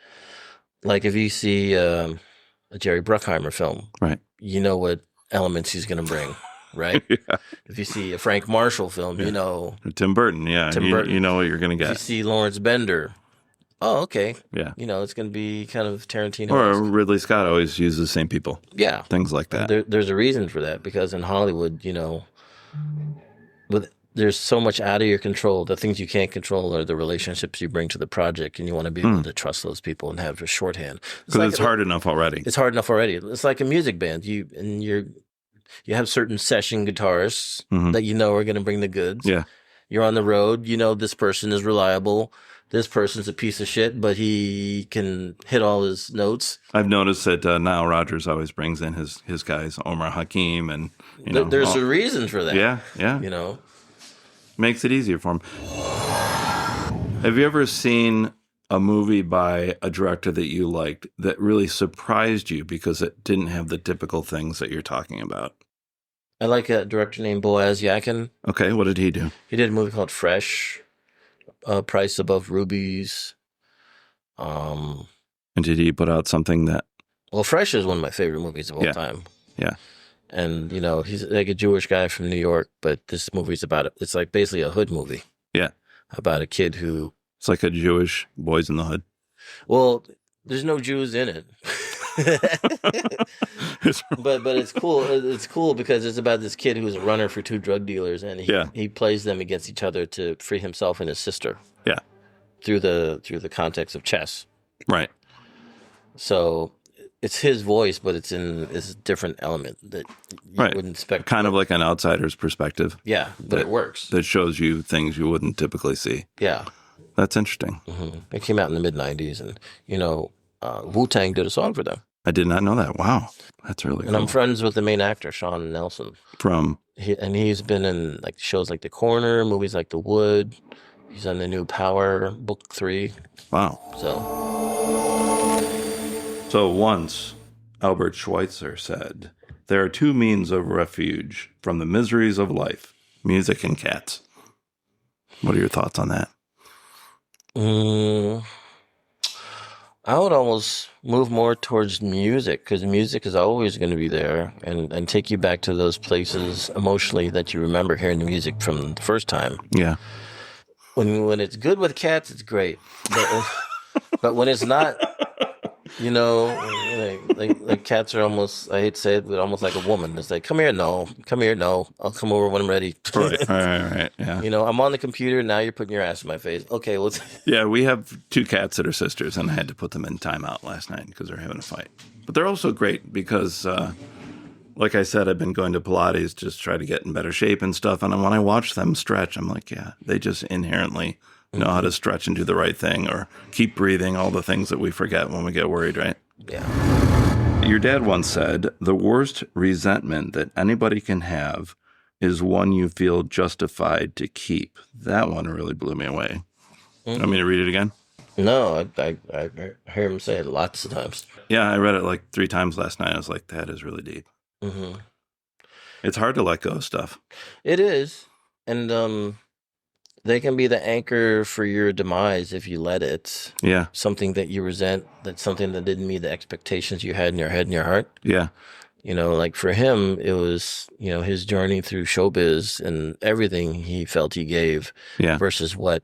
Speaker 2: Like if you see a Jerry Bruckheimer film,
Speaker 1: right?
Speaker 2: You know what elements he's going to bring, right?
Speaker 1: Yeah.
Speaker 2: If you see a Frank Marshall film, you know.
Speaker 1: Tim Burton, yeah. Tim Burton. You know what you're going to get.
Speaker 2: If you see Lawrence Bender, oh, okay.
Speaker 1: Yeah.
Speaker 2: It's going to be kind of Tarantino.
Speaker 1: Or Ridley Scott always uses the same people.
Speaker 2: Yeah.
Speaker 1: Things like that.
Speaker 2: There's a reason for that, because in Hollywood, there's so much out of your control. The things you can't control are the relationships you bring to the project, and you want to be able to trust those people and have a shorthand.
Speaker 1: Because it's hard enough already.
Speaker 2: It's hard enough already. It's like a music band. You have certain session guitarists that are going to bring the goods.
Speaker 1: Yeah.
Speaker 2: You're on the road. This person is reliable. This person's a piece of shit, but he can hit all his notes.
Speaker 1: I've noticed that Nile Rodgers always brings in his guys, Omar Hakim, and
Speaker 2: there's a reason for that.
Speaker 1: Yeah. Makes it easier for him. Have you ever seen a movie by a director that you liked that really surprised you because it didn't have the typical things that you're talking about?
Speaker 2: I like a director named Boaz Yakin.
Speaker 1: Okay, what did he do?
Speaker 2: He did a movie called Fresh. Price Above Rubies.
Speaker 1: And did he put out something that...
Speaker 2: Well, Fresh is one of my favorite movies of all time.
Speaker 1: Yeah.
Speaker 2: And, he's like a Jewish guy from New York, but this movie's about it. It's like basically a hood movie.
Speaker 1: Yeah.
Speaker 2: About a kid who...
Speaker 1: It's like a Jewish Boys in the Hood.
Speaker 2: Well, there's no Jews in it. but it's cool. It's cool because it's about this kid who's a runner for two drug dealers, and he plays them against each other to free himself and his sister.
Speaker 1: Yeah,
Speaker 2: through the context of chess.
Speaker 1: Right.
Speaker 2: So it's his voice, but it's in this different element that you wouldn't expect.
Speaker 1: Kind of like an outsider's perspective.
Speaker 2: Yeah, but it works.
Speaker 1: That shows you things you wouldn't typically see.
Speaker 2: Yeah,
Speaker 1: that's interesting.
Speaker 2: Mm-hmm. It came out in the mid-'90s, and Wu-Tang did a song for them.
Speaker 1: I did not know that. Wow. That's really cool.
Speaker 2: And I'm friends with the main actor, Sean Nelson. He's been in like shows like The Corner, movies like The Wood. He's on the new Power Book 3.
Speaker 1: Wow. So once Albert Schweitzer said, there are two means of refuge from the miseries of life, music and cats. What are your thoughts on that?
Speaker 2: I would almost move more towards music, because music is always going to be there and take you back to those places emotionally that you remember hearing the music from the first time.
Speaker 1: Yeah.
Speaker 2: When it's good with cats, it's great. But when it's not, like cats are almost, I hate to say it, but almost like a woman. It's like, come here, no. I'll come over when I'm ready.
Speaker 1: Right. Yeah.
Speaker 2: I'm on the computer, now you're putting your ass in my face. Okay, well.
Speaker 1: Yeah, we have two cats that are sisters, and I had to put them in timeout last night because they're having a fight. But they're also great because, like I said, I've been going to Pilates just to try to get in better shape and stuff. And when I watch them stretch, I'm like, yeah, they just inherently know how to stretch and do the right thing or keep breathing, all the things that we forget when we get worried, right?
Speaker 2: Yeah.
Speaker 1: Your dad once said, the worst resentment that anybody can have is one you feel justified to keep. That one really blew me away. You want me to read it again?
Speaker 2: No, I heard him say it lots of times.
Speaker 1: Yeah, I read it like 3 times last night. I was like, that is really deep.
Speaker 2: Mm-hmm.
Speaker 1: It's hard to let go of stuff.
Speaker 2: It is. And they can be the anchor for your demise if you let it.
Speaker 1: Yeah.
Speaker 2: Something that you resent, that's something that didn't meet the expectations you had in your head and your heart.
Speaker 1: Yeah.
Speaker 2: Like for him, it was, his journey through showbiz and everything he felt he gave versus what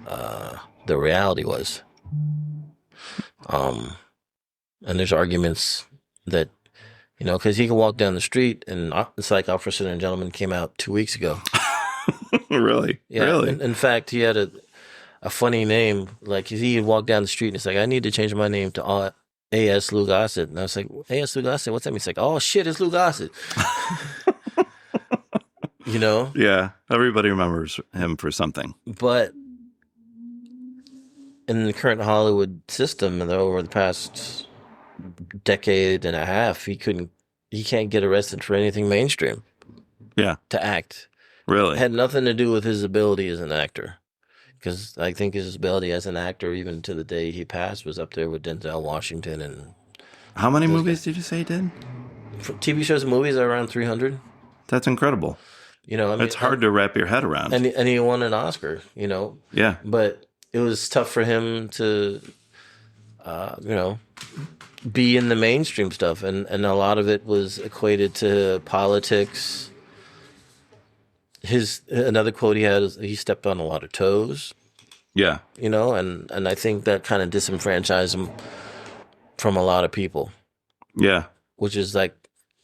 Speaker 2: the reality was. And there's arguments that You know, because he can walk down the street, and it's like Officer and Gentleman came out 2 weeks ago.
Speaker 1: Really?
Speaker 2: Yeah.
Speaker 1: Really?
Speaker 2: In fact, he had a funny name. Like he'd walk down the street and it's like, I need to change my name to A.S. Lou Gossett. And I was like, A.S. Lou Gossett, what's that mean? It's like, oh shit, it's Lou Gossett. You know?
Speaker 1: Yeah. Everybody remembers him for something.
Speaker 2: But in the current Hollywood system, over the past decade and a half, he can't get arrested for anything mainstream.
Speaker 1: Yeah.
Speaker 2: To act.
Speaker 1: Really?
Speaker 2: It had nothing to do with his ability as an actor. Because I think his ability as an actor, even to the day he passed, was up there with Denzel Washington. And
Speaker 1: how many movies did you say he did?
Speaker 2: For TV shows and movies are around 300.
Speaker 1: That's incredible.
Speaker 2: You know, I mean,
Speaker 1: it's hard to wrap your head around.
Speaker 2: And he won an Oscar, you know.
Speaker 1: Yeah.
Speaker 2: But it was tough for him to, you know, be in the mainstream stuff. And a lot of it was equated to politics. Another quote he had is he stepped on a lot of toes.
Speaker 1: Yeah.
Speaker 2: You know, and I think that kind of disenfranchised him from a lot of people.
Speaker 1: Yeah.
Speaker 2: Which is like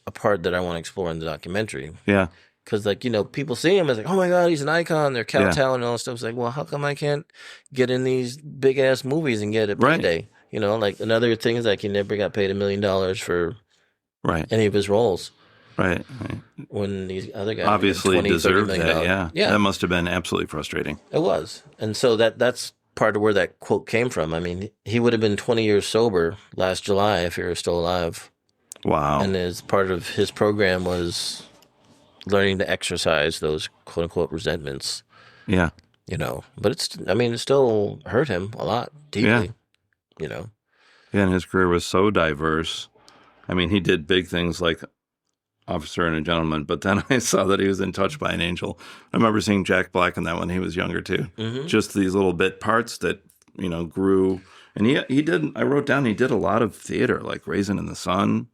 Speaker 2: a part that I want to explore in the documentary.
Speaker 1: Yeah.
Speaker 2: Because, like, you know, people see him as like, oh my God, he's an icon. They're kowtowing and all that stuff. It's like, well, how come I can't get in these big ass movies and get a payday? You know, like another thing is like he never got paid $1 million for any of his roles.
Speaker 1: Right.
Speaker 2: When these other guys
Speaker 1: obviously deserved that. Yeah. That must have been absolutely frustrating.
Speaker 2: It was. And so that's part of where that quote came from. I mean, he would have been 20 years sober last July if he were still alive.
Speaker 1: Wow.
Speaker 2: And as part of his program was learning to exercise those quote unquote resentments.
Speaker 1: Yeah.
Speaker 2: You know, but it still hurt him a lot, deeply. You know.
Speaker 1: Yeah, and his career was so diverse. I mean, he did big things like Officer and a Gentleman, but then I saw that he was in Touched by an Angel. I remember seeing Jack Black in that when he was younger too. Mm-hmm. Just these little bit parts that, you know, grew. And he did, I wrote down, he did a lot of theater, like Raisin in the Sun.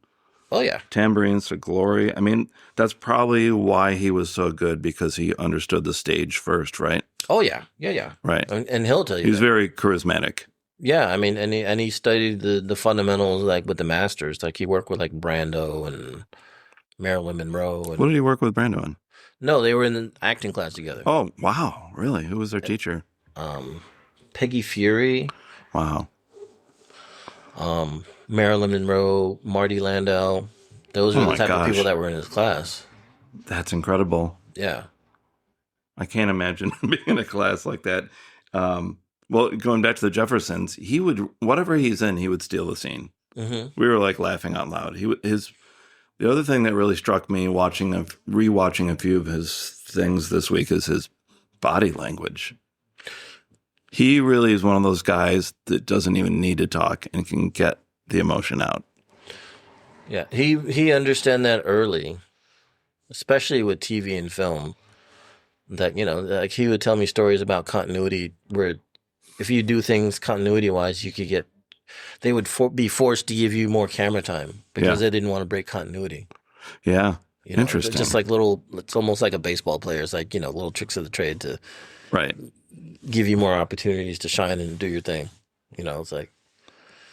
Speaker 2: Oh, yeah.
Speaker 1: Tambourines to Glory. I mean, that's probably why he was so good, because he understood the stage first, right?
Speaker 2: Oh, yeah. Yeah.
Speaker 1: Right.
Speaker 2: And he'll tell you
Speaker 1: he was very charismatic.
Speaker 2: Yeah, I mean, and he studied the fundamentals, like, with the masters. Like, he worked with, like, Brando and Marilyn Monroe. And,
Speaker 1: what did he work with Brando on?
Speaker 2: No, they were in the acting class together.
Speaker 1: Oh, wow. Really? Who was their teacher?
Speaker 2: Peggy Fury.
Speaker 1: Wow.
Speaker 2: Marilyn Monroe, Marty Landau. Those were the type of people that were in his class.
Speaker 1: That's incredible.
Speaker 2: Yeah.
Speaker 1: I can't imagine being in a class like that. Well, going back to the Jeffersons, he would, whatever he's in, he would steal the scene. Mm-hmm. We were like laughing out loud. The other thing that really struck me rewatching a few of his things this week is his body language. He really is one of those guys that doesn't even need to talk and can get the emotion out.
Speaker 2: Yeah, he understand that early, especially with TV and film. That, you know, like he would tell me stories about continuity where if you do things continuity-wise, they would be forced to give you more camera time because they didn't want to break continuity.
Speaker 1: Yeah,
Speaker 2: you know,
Speaker 1: interesting.
Speaker 2: Just like it's almost like a baseball player. It's like, you know, little tricks of the trade to give you more opportunities to shine and do your thing. You know, it's like.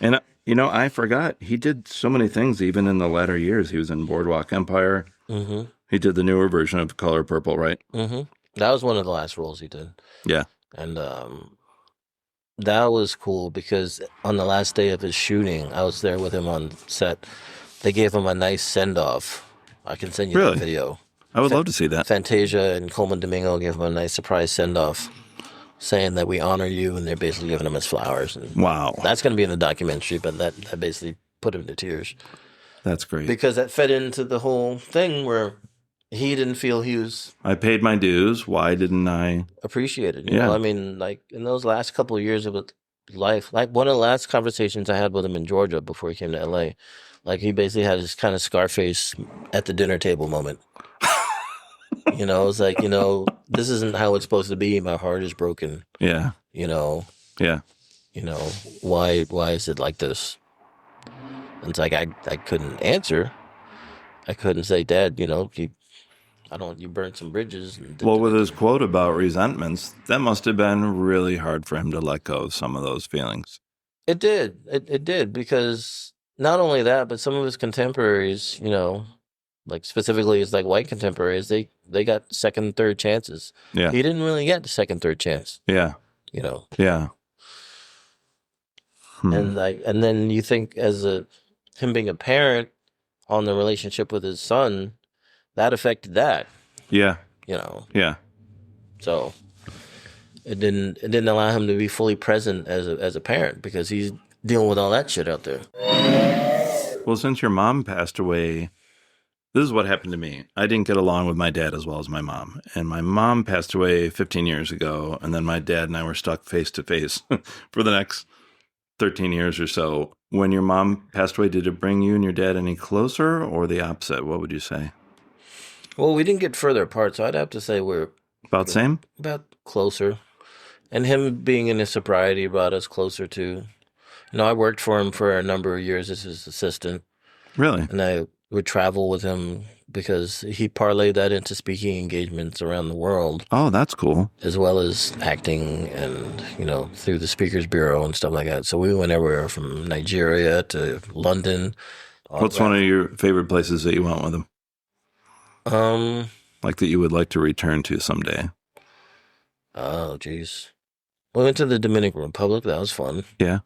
Speaker 1: And, you know, I forgot. He did so many things even in the latter years. He was in Boardwalk Empire. Mm-hmm. He did the newer version of Color Purple, right?
Speaker 2: Mm-hmm. That was one of the last roles he did.
Speaker 1: Yeah.
Speaker 2: And that was cool because on the last day of his shooting, I was there with him on set. They gave him a nice send-off. I can send you that video.
Speaker 1: I would love to see that.
Speaker 2: Fantasia and Coleman Domingo gave him a nice surprise send-off saying that we honor you, and they're basically giving him his flowers. And
Speaker 1: wow.
Speaker 2: That's going to be in the documentary, but that basically put him to tears.
Speaker 1: That's great.
Speaker 2: Because that fed into the whole thing where he didn't feel he was...
Speaker 1: I paid my dues. Why didn't I...
Speaker 2: appreciated. You know? I mean, like, in those last couple of years of his life, like one of the last conversations I had with him in Georgia before he came to L.A., like, he basically had this kind of Scarface at the dinner table moment. You know, it's like, you know, this isn't how it's supposed to be. My heart is broken.
Speaker 1: Yeah.
Speaker 2: You know?
Speaker 1: Yeah.
Speaker 2: You know, why is it like this? And it's like, I couldn't answer. I couldn't say, Dad, you know, you burned some bridges.
Speaker 1: Well, with his quote about resentments, that must have been really hard for him to let go of some of those feelings.
Speaker 2: It did. It did, because not only that, but some of his contemporaries, like specifically his like white contemporaries, they got second, third chances.
Speaker 1: Yeah.
Speaker 2: He didn't really get the second, third chance.
Speaker 1: Yeah. Yeah.
Speaker 2: And then you think him being a parent on the relationship with his son, that affected that.
Speaker 1: Yeah.
Speaker 2: Yeah. So it didn't allow him to be fully present as a parent because he's dealing with all that shit out there.
Speaker 1: Well, since your mom passed away, this is what happened to me. I didn't get along with my dad as well as my mom. And my mom passed away 15 years ago. And then my dad and I were stuck face to face for the next 13 years or so. When your mom passed away, did it bring you and your dad any closer or the opposite? What would you say?
Speaker 2: Well, we didn't get further apart, so I'd have to say we're
Speaker 1: about same?
Speaker 2: About closer. And him being in his sobriety brought us closer to... I worked for him for a number of years as his assistant.
Speaker 1: Really?
Speaker 2: And I would travel with him because he parlayed that into speaking engagements around the world.
Speaker 1: Oh, that's cool.
Speaker 2: As well as acting and, through the Speakers Bureau and stuff like that. So we went everywhere from Nigeria to London.
Speaker 1: What's one of your favorite places that you went with him? Like that you would like to return to someday?
Speaker 2: Oh, geez. We went to the Dominican Republic. That was fun.
Speaker 1: Yeah.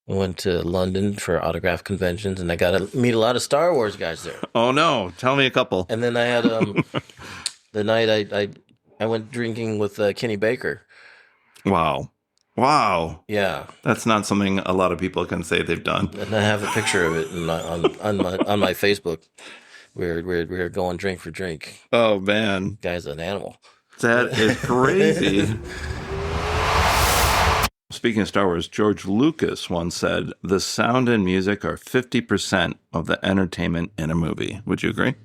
Speaker 2: We went to London for autograph conventions, and I got to meet a lot of Star Wars guys there.
Speaker 1: Oh, no. Tell me a couple.
Speaker 2: And then I had the night I went drinking with Kenny Baker.
Speaker 1: Wow.
Speaker 2: Yeah.
Speaker 1: That's not something a lot of people can say they've done.
Speaker 2: And I have a picture of it on my Facebook. We're going drink for drink.
Speaker 1: Oh, man.
Speaker 2: Guy's an animal.
Speaker 1: That is crazy. Speaking of Star Wars, George Lucas once said, the sound and music are 50% of the entertainment in a movie. Would you agree?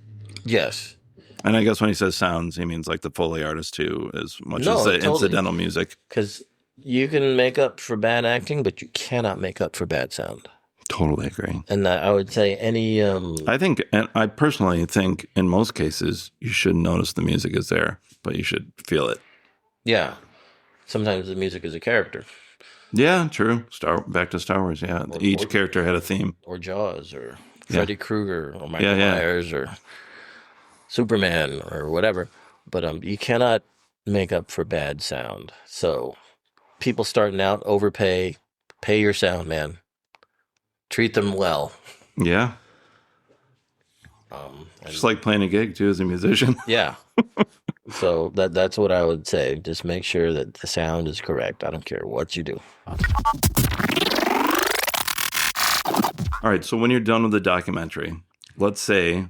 Speaker 2: Yes.
Speaker 1: And I guess when he says sounds, he means like the Foley artist too, as much as the incidental music.
Speaker 2: Because you can make up for bad acting, but you cannot make up for bad sound.
Speaker 1: Totally agree.
Speaker 2: And I would say any...
Speaker 1: I personally think in most cases, you shouldn't notice the music is there, but you should feel it.
Speaker 2: Yeah. Sometimes the music is a character.
Speaker 1: Yeah, true. Back to Star Wars, yeah. Each character had a theme.
Speaker 2: Or Jaws, or Freddy Krueger, or Michael Myers, or Superman, or whatever. But you cannot make up for bad sound. So people starting out, overpay, pay your sound man. Treat them well.
Speaker 1: Yeah. Just like playing a gig, too, as a musician.
Speaker 2: Yeah. So that's what I would say. Just make sure that the sound is correct. I don't care what you do.
Speaker 1: All right. So when you're done with the documentary, let's say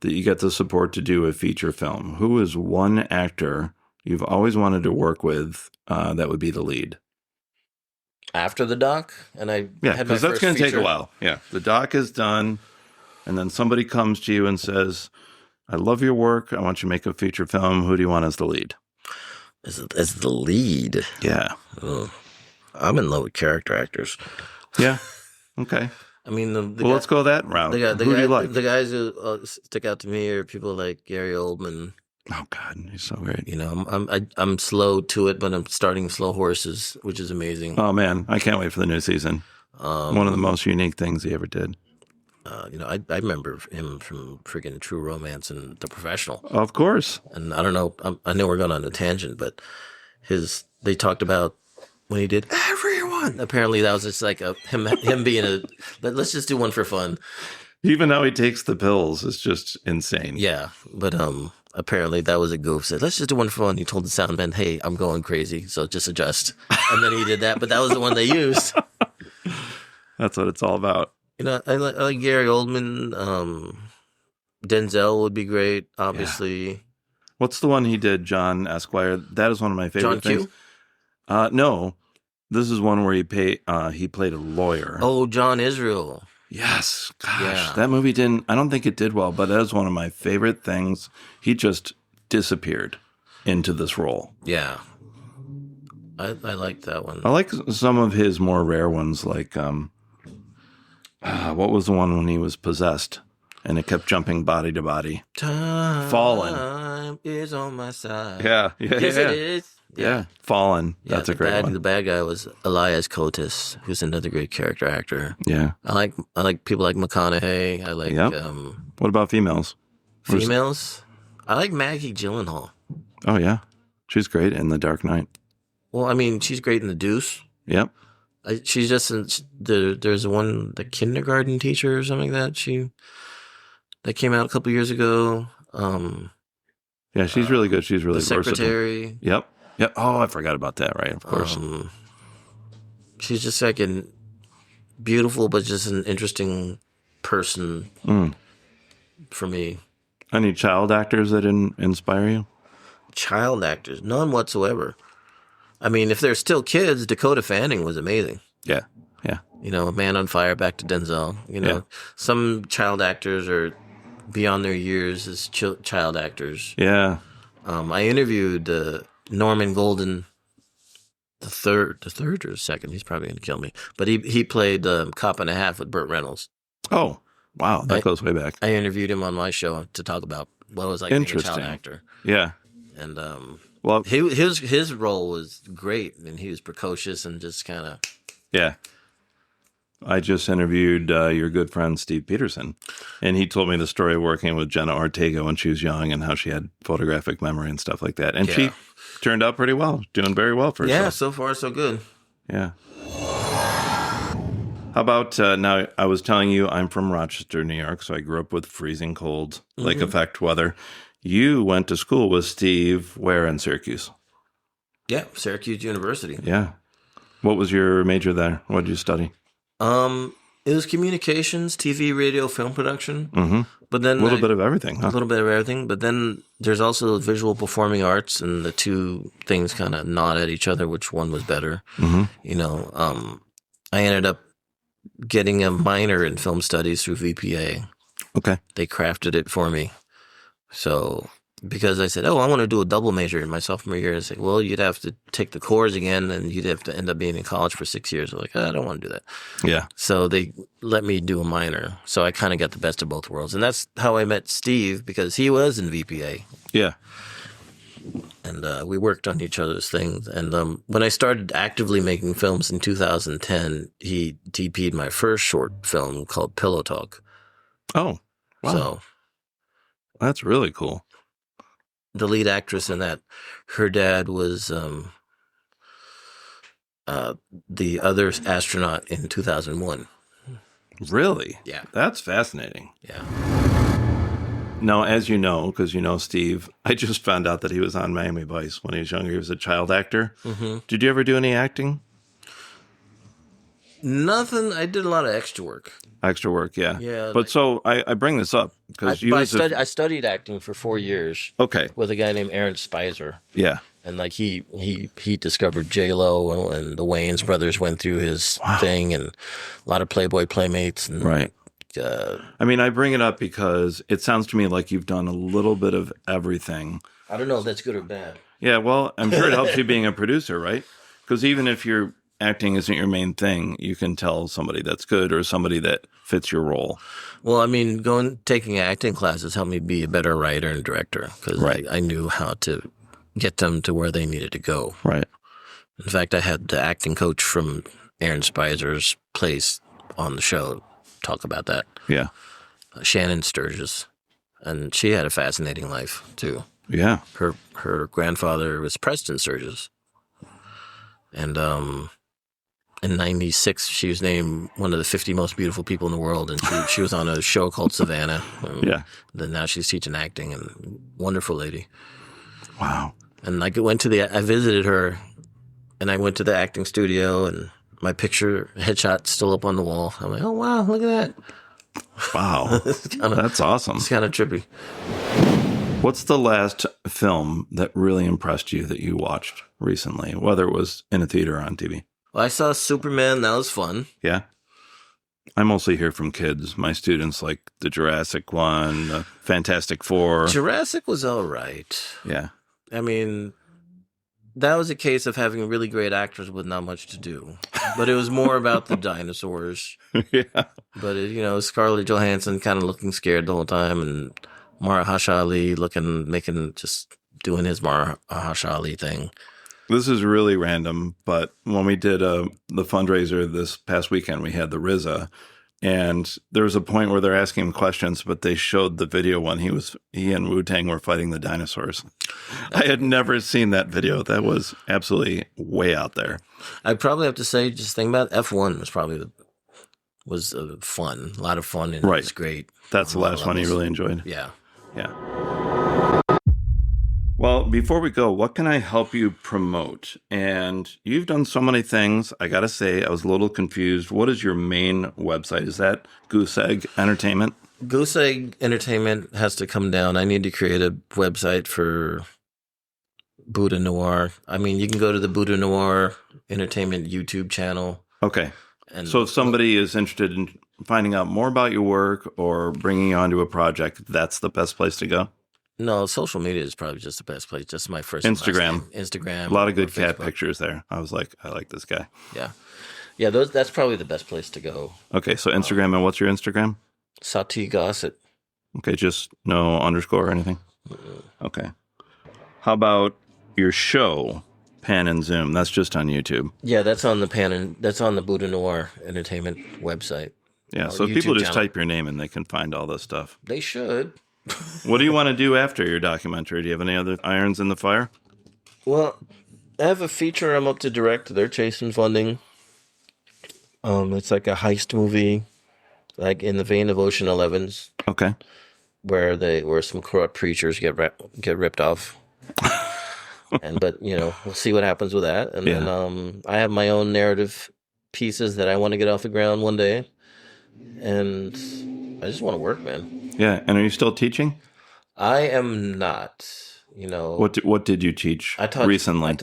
Speaker 1: that you get the support to do a feature film. Who is one actor you've always wanted to work with that would be the lead?
Speaker 2: After the doc?
Speaker 1: Because that's going to take a while. Yeah. The doc is done. And then somebody comes to you and says, I love your work. I want you to make a feature film. Who do you want as the lead?
Speaker 2: As the lead?
Speaker 1: Yeah.
Speaker 2: Oh, I'm in love with character actors.
Speaker 1: Yeah. Okay.
Speaker 2: I mean,
Speaker 1: let's go that route. Who do you like?
Speaker 2: The guys who stick out to me are people like Gary Oldman.
Speaker 1: Oh God, he's so great.
Speaker 2: I'm slow to it, but I'm starting Slow Horses, which is amazing.
Speaker 1: Oh man, I can't wait for the new season. One of the most unique things he ever did.
Speaker 2: I remember him from freaking True Romance and The Professional.
Speaker 1: Of course.
Speaker 2: And I don't know, I know we're going on a tangent, but they talked about when he did Everyone. Apparently that was just like him being let's just do one for fun.
Speaker 1: Even how he takes the pills is just insane.
Speaker 2: Yeah, but apparently that was a goof. Said, let's just do one for fun. He told the sound man, hey, I'm going crazy, so just adjust. And then he did that, but that was the one they used.
Speaker 1: That's what it's all about.
Speaker 2: I like Gary Oldman. Denzel would be great, obviously. Yeah.
Speaker 1: What's the one he did, John Esquire? That is one of my favorite things.
Speaker 2: John Q?
Speaker 1: No. This is one where he played a lawyer.
Speaker 2: Oh, John Israel.
Speaker 1: Yes. Gosh, that movie I don't think it did well, but that is one of my favorite things. He just disappeared into this role.
Speaker 2: Yeah. I like that one.
Speaker 1: I like some of his more rare ones, like... what was the one when he was possessed and it kept jumping body to body?
Speaker 2: Time
Speaker 1: Fallen
Speaker 2: is on my side.
Speaker 1: Yeah.
Speaker 2: Yes, it is.
Speaker 1: Yeah. Fallen. That's a great one.
Speaker 2: The bad guy was Elias Koteas, who's another great character actor.
Speaker 1: Yeah.
Speaker 2: I like people like McConaughey. I like
Speaker 1: What about females?
Speaker 2: females. I like Maggie Gyllenhaal.
Speaker 1: Oh yeah, she's great in The Dark Knight.
Speaker 2: Well, I mean, she's great in The Deuce.
Speaker 1: Yep.
Speaker 2: She's just there's one, the kindergarten teacher or something like that. That came out a couple years ago.
Speaker 1: Yeah, she's really good. She's really
Speaker 2: the secretary.
Speaker 1: Versatile. Yep. Oh, I forgot about that. Right, of course.
Speaker 2: She's just like a beautiful, but just an interesting person for me.
Speaker 1: Any child actors that inspire you?
Speaker 2: Child actors? None whatsoever. I mean, if they're still kids, Dakota Fanning was amazing.
Speaker 1: Yeah.
Speaker 2: A Man on Fire, back to Denzel. Some child actors are beyond their years as child actors.
Speaker 1: Yeah.
Speaker 2: I interviewed Norman Golden, the third or second. He's probably going to kill me. But he played Cop and a Half with Burt Reynolds.
Speaker 1: Oh, wow. That goes way back.
Speaker 2: I interviewed him on my show to talk about what it was like being a child actor.
Speaker 1: Yeah.
Speaker 2: And his role was great, and he was precocious and just kind of...
Speaker 1: Yeah. I just interviewed your good friend Steve Petersen, and he told me the story of working with Jenna Ortega when she was young and how she had photographic memory and stuff like that. And she turned out pretty well, doing very well for herself.
Speaker 2: Yeah, so far so good.
Speaker 1: Yeah. How about now? I was telling you I'm from Rochester, New York, so I grew up with freezing cold, lake effect weather. You went to school with Steve where in Syracuse?
Speaker 2: Yeah, Syracuse University.
Speaker 1: Yeah. What was your major there? What did you study?
Speaker 2: It was communications, TV, radio, film production.
Speaker 1: Mm-hmm.
Speaker 2: But then
Speaker 1: a little bit of everything, huh?
Speaker 2: A little bit of everything. But then there's also visual performing arts, and the two things kind of nod at each other, which one was better.
Speaker 1: Mm-hmm.
Speaker 2: I ended up getting a minor in film studies through VPA.
Speaker 1: Okay.
Speaker 2: They crafted it for me. So, because I said, I want to do a double major in my sophomore year. I said, well, you'd have to take the course again, and you'd have to end up being in college for 6 years. I'm like, I don't want to do that.
Speaker 1: Yeah.
Speaker 2: So they let me do a minor. So I kind of got the best of both worlds. And that's how I met Steve, because he was in VPA.
Speaker 1: Yeah.
Speaker 2: And we worked on each other's things. And when I started actively making films in 2010, he DP'd my first short film called Pillow Talk.
Speaker 1: Oh, wow.
Speaker 2: So
Speaker 1: that's really cool.
Speaker 2: The lead actress in that, her dad was the other astronaut in 2001.
Speaker 1: Really?
Speaker 2: Yeah.
Speaker 1: That's fascinating.
Speaker 2: Yeah.
Speaker 1: Now, as you know, because you know Steve, I just found out that he was on Miami Vice when he was younger. He was a child actor. Mm-hmm. Did you ever do any acting?
Speaker 2: Nothing. I did a lot of extra work.
Speaker 1: Extra work, yeah.
Speaker 2: Yeah.
Speaker 1: But so I bring this up because
Speaker 2: I studied acting for 4 years.
Speaker 1: Okay.
Speaker 2: With a guy named Aaron Speiser.
Speaker 1: Yeah.
Speaker 2: And like he discovered J-Lo, and the Wayans brothers went through his thing, and a lot of Playboy Playmates. And,
Speaker 1: right. I mean, I bring it up because it sounds to me like you've done a little bit of everything.
Speaker 2: I don't know if that's good or bad.
Speaker 1: Yeah, well, I'm sure it helps you being a producer, right? Because even if your acting isn't your main thing, you can tell somebody that's good or somebody that fits your role.
Speaker 2: Well, I mean, taking acting classes helped me be a better writer and director, because I knew how to get them to where they needed to go.
Speaker 1: Right.
Speaker 2: In fact, I had the acting coach from Aaron Speiser's place on the show talk about that.
Speaker 1: Yeah.
Speaker 2: Shannon Sturges. And she had a fascinating life, too.
Speaker 1: Yeah.
Speaker 2: Her grandfather was Preston Sturges. And in 96, she was named one of the 50 most beautiful people in the world. And she was on a show called Savannah.
Speaker 1: Yeah.
Speaker 2: Then now she's teaching acting, and wonderful lady.
Speaker 1: Wow.
Speaker 2: And I visited her, and I went to the acting studio, and my headshot's still up on the wall. I'm like, oh, wow, look at that.
Speaker 1: Wow. That's awesome.
Speaker 2: It's kind of trippy.
Speaker 1: What's the last film that really impressed you that you watched recently, whether it was in a theater or on TV?
Speaker 2: Well, I saw Superman. That was fun.
Speaker 1: Yeah. I mostly hear from kids. My students like the Jurassic one, the Fantastic Four.
Speaker 2: Jurassic was all right.
Speaker 1: Yeah.
Speaker 2: I mean, that was a case of having really great actors with not much to do. But it was more about the dinosaurs.
Speaker 1: Yeah.
Speaker 2: But, Scarlett Johansson kind of looking scared the whole time, and Mahershala Ali doing his Mahershala Ali thing.
Speaker 1: This is really random, but when we did the fundraiser this past weekend, we had the RZA, and there was a point where they're asking him questions, but they showed the video when he and Wu-Tang were fighting the dinosaurs. I had never seen that video. That was absolutely way out there.
Speaker 2: I'd probably have to say, just think about F1 was probably fun, a lot of fun, and
Speaker 1: right.
Speaker 2: It was great.
Speaker 1: That's the last one you really enjoyed?
Speaker 2: Yeah.
Speaker 1: Yeah. Well, before we go, what can I help you promote? And you've done so many things. I got to say, I was a little confused. What is your main website? Is that Goose Egg Entertainment?
Speaker 2: Goose Egg Entertainment has to come down. I need to create a website for Buddha Noir. I mean, you can go to the Buddha Noir Entertainment YouTube channel.
Speaker 1: Okay. So if somebody is interested in finding out more about your work or bringing you onto a project, that's the best place to go?
Speaker 2: No, social media is probably just the best place. Just my first
Speaker 1: Instagram.
Speaker 2: Instagram.
Speaker 1: A lot of good cat pictures there. I was like, I like this guy.
Speaker 2: Yeah. That's probably the best place to go.
Speaker 1: Okay, so Instagram, and what's your Instagram?
Speaker 2: Satie Gossett.
Speaker 1: Okay, just no underscore or anything? Okay. How about your show, Pan and Zoom? That's just on YouTube.
Speaker 2: Yeah, that's on the Buddha Noir Entertainment website.
Speaker 1: Yeah, so if people just type your name and they can find all this stuff.
Speaker 2: They should.
Speaker 1: What do you want to do after your documentary? Do you have any other irons in the fire?
Speaker 2: Well, I have a feature I'm up to direct. They're chasing funding. It's like a heist movie, like in the vein of Ocean 11's.
Speaker 1: Okay.
Speaker 2: Where some corrupt preachers get ripped off. But we'll see what happens with that. And then I have my own narrative pieces that I want to get off the ground one day. And I just want to work, man.
Speaker 1: Yeah, and are you still teaching?
Speaker 2: I am not.
Speaker 1: What did you teach recently?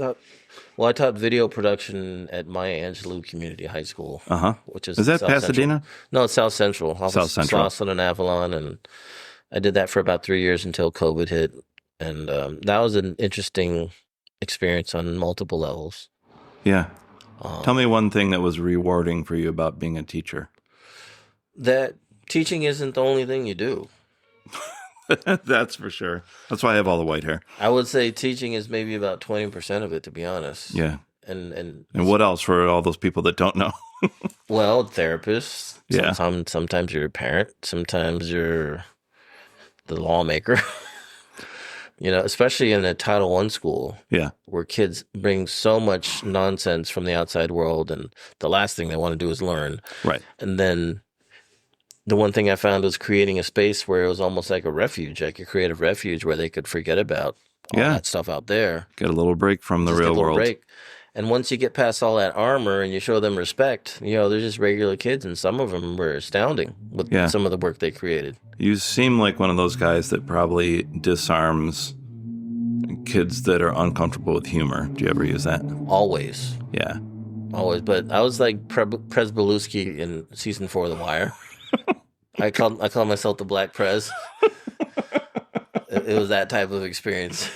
Speaker 2: I taught video production at my Angelou Community High School. Which is
Speaker 1: that
Speaker 2: South
Speaker 1: Pasadena?
Speaker 2: Central. No, it's South Central.
Speaker 1: South Central.
Speaker 2: Slauson and Avalon, and I did that for about 3 years until COVID hit, and that was an interesting experience on multiple levels.
Speaker 1: Yeah. Tell me one thing that was rewarding for you about being a teacher.
Speaker 2: That teaching isn't the only thing you do.
Speaker 1: That's for sure. That's why I have all the white hair. I
Speaker 2: would say teaching is maybe about 20% of it, to be honest.
Speaker 1: Yeah.
Speaker 2: And
Speaker 1: what else for all those people that don't know?
Speaker 2: Well, therapists.
Speaker 1: Yeah.
Speaker 2: Sometimes you're a parent. Sometimes you're the lawmaker. Especially in a Title I school.
Speaker 1: Yeah.
Speaker 2: Where kids bring so much nonsense from the outside world, and the last thing they want to do is learn.
Speaker 1: Right.
Speaker 2: And then the one thing I found was creating a space where it was almost like a refuge, like a creative refuge where they could forget about all that stuff out there.
Speaker 1: Get a little break from the real world. Break.
Speaker 2: And once you get past all that armor and you show them respect, they're just regular kids, and some of them were astounding with some of the work they created.
Speaker 1: You seem like one of those guys that probably disarms kids that are uncomfortable with humor. Do you ever use that? Always. Yeah.
Speaker 2: Always. But I was like Prez Belusky in season 4 of The Wire. I call myself the Black Prez. It was that type of experience.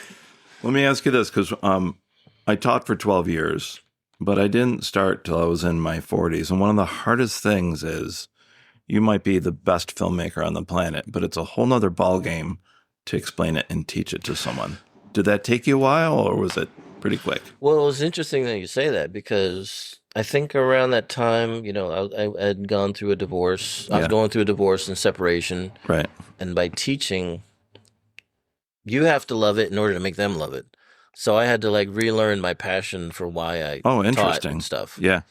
Speaker 1: Let me ask you this, because I taught for 12 years, but I didn't start till I was in my 40s. And one of the hardest things is you might be the best filmmaker on the planet, but it's a whole nother ballgame to explain it and teach it to someone. Did that take you a while, or was it pretty quick?
Speaker 2: Well, it was interesting that you say that, because I think around that time, I had gone through a divorce. I was going through a divorce and separation.
Speaker 1: Right.
Speaker 2: And by teaching, you have to love it in order to make them love it. So I had to relearn my passion for why I taught and stuff.
Speaker 1: Yeah.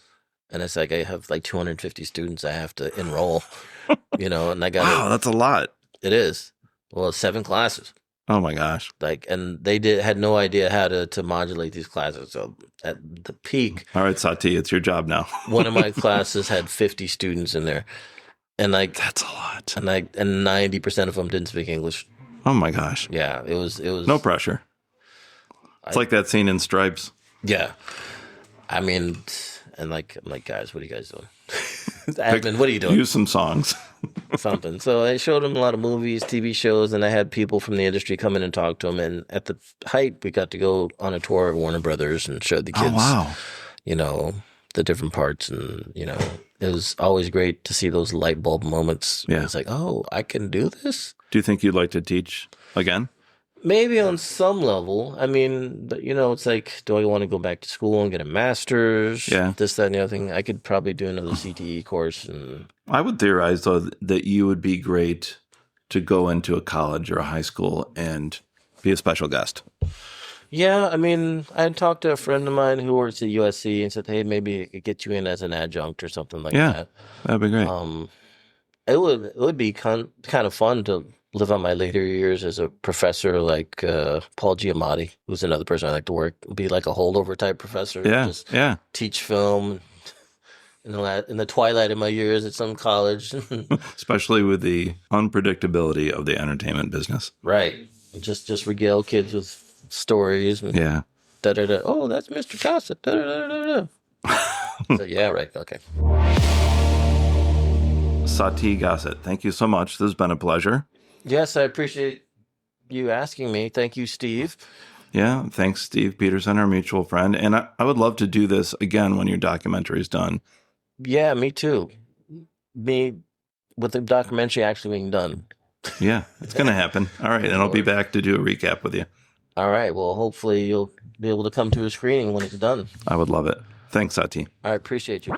Speaker 2: And it's like I have 250 students I have to enroll, and I got
Speaker 1: wow, that's a lot.
Speaker 2: It is. Well, it's 7 classes.
Speaker 1: Oh my gosh.
Speaker 2: And they had no idea how to modulate these classes. So at the peak.
Speaker 1: All right, Satie, it's your job now.
Speaker 2: One of my classes had 50 students in there. And
Speaker 1: that's a lot.
Speaker 2: And 90% of them didn't speak English.
Speaker 1: Oh my gosh.
Speaker 2: Yeah, it was
Speaker 1: no pressure. It's like that scene in Stripes.
Speaker 2: Yeah. I mean, and I'm like, guys, what are you guys doing? Admin, what are you doing?
Speaker 1: Use some songs.
Speaker 2: Something. So I showed them a lot of movies, TV shows, and I had people from the industry come in and talk to them. And at the height, we got to go on a tour of Warner Brothers and showed the kids, the different parts. And, it was always great to see those light bulb moments.
Speaker 1: Yeah.
Speaker 2: It's like, oh, I can do this?
Speaker 1: Do you think you'd like to teach again?
Speaker 2: Maybe on some level. I mean, but it's like, do I want to go back to school and get a master's?
Speaker 1: Yeah.
Speaker 2: This, that, and the other thing. I could probably do another CTE course. And
Speaker 1: I would theorize, though, that you would be great to go into a college or a high school and be a special guest.
Speaker 2: yeah, I mean, I had talked to a friend of mine who works at USC and said, hey, maybe it could get you in as an adjunct or something like
Speaker 1: Yeah,
Speaker 2: that.
Speaker 1: that'd be great.
Speaker 2: It would be kind of fun to live on my later years as a professor like Paul Giamatti, who's another person I like to work, be like a holdover type professor.
Speaker 1: Yeah,
Speaker 2: Just
Speaker 1: yeah.
Speaker 2: teach film in the twilight of my years at some college.
Speaker 1: Especially with the unpredictability of the entertainment business.
Speaker 2: Right. Just regale kids with stories. And
Speaker 1: Yeah.
Speaker 2: da-da-da. Oh, that's Mr. Gossett. Da-da-da-da-da. So, yeah, right. Okay.
Speaker 1: Satie Gossett, thank you so much. This has been a pleasure.
Speaker 2: Yes, I appreciate you asking me. Thank you, Steve.
Speaker 1: Yeah, thanks, Steve Petersen, our mutual friend. And I would love to do this again when your documentary is done.
Speaker 2: Yeah, me too. Me with the documentary actually being done.
Speaker 1: Yeah, it's going to happen. All right, and I'll be back to do a recap with you.
Speaker 2: All right, well, hopefully you'll be able to come to a screening when it's done.
Speaker 1: I would love it. Thanks, Satie.
Speaker 2: I appreciate you.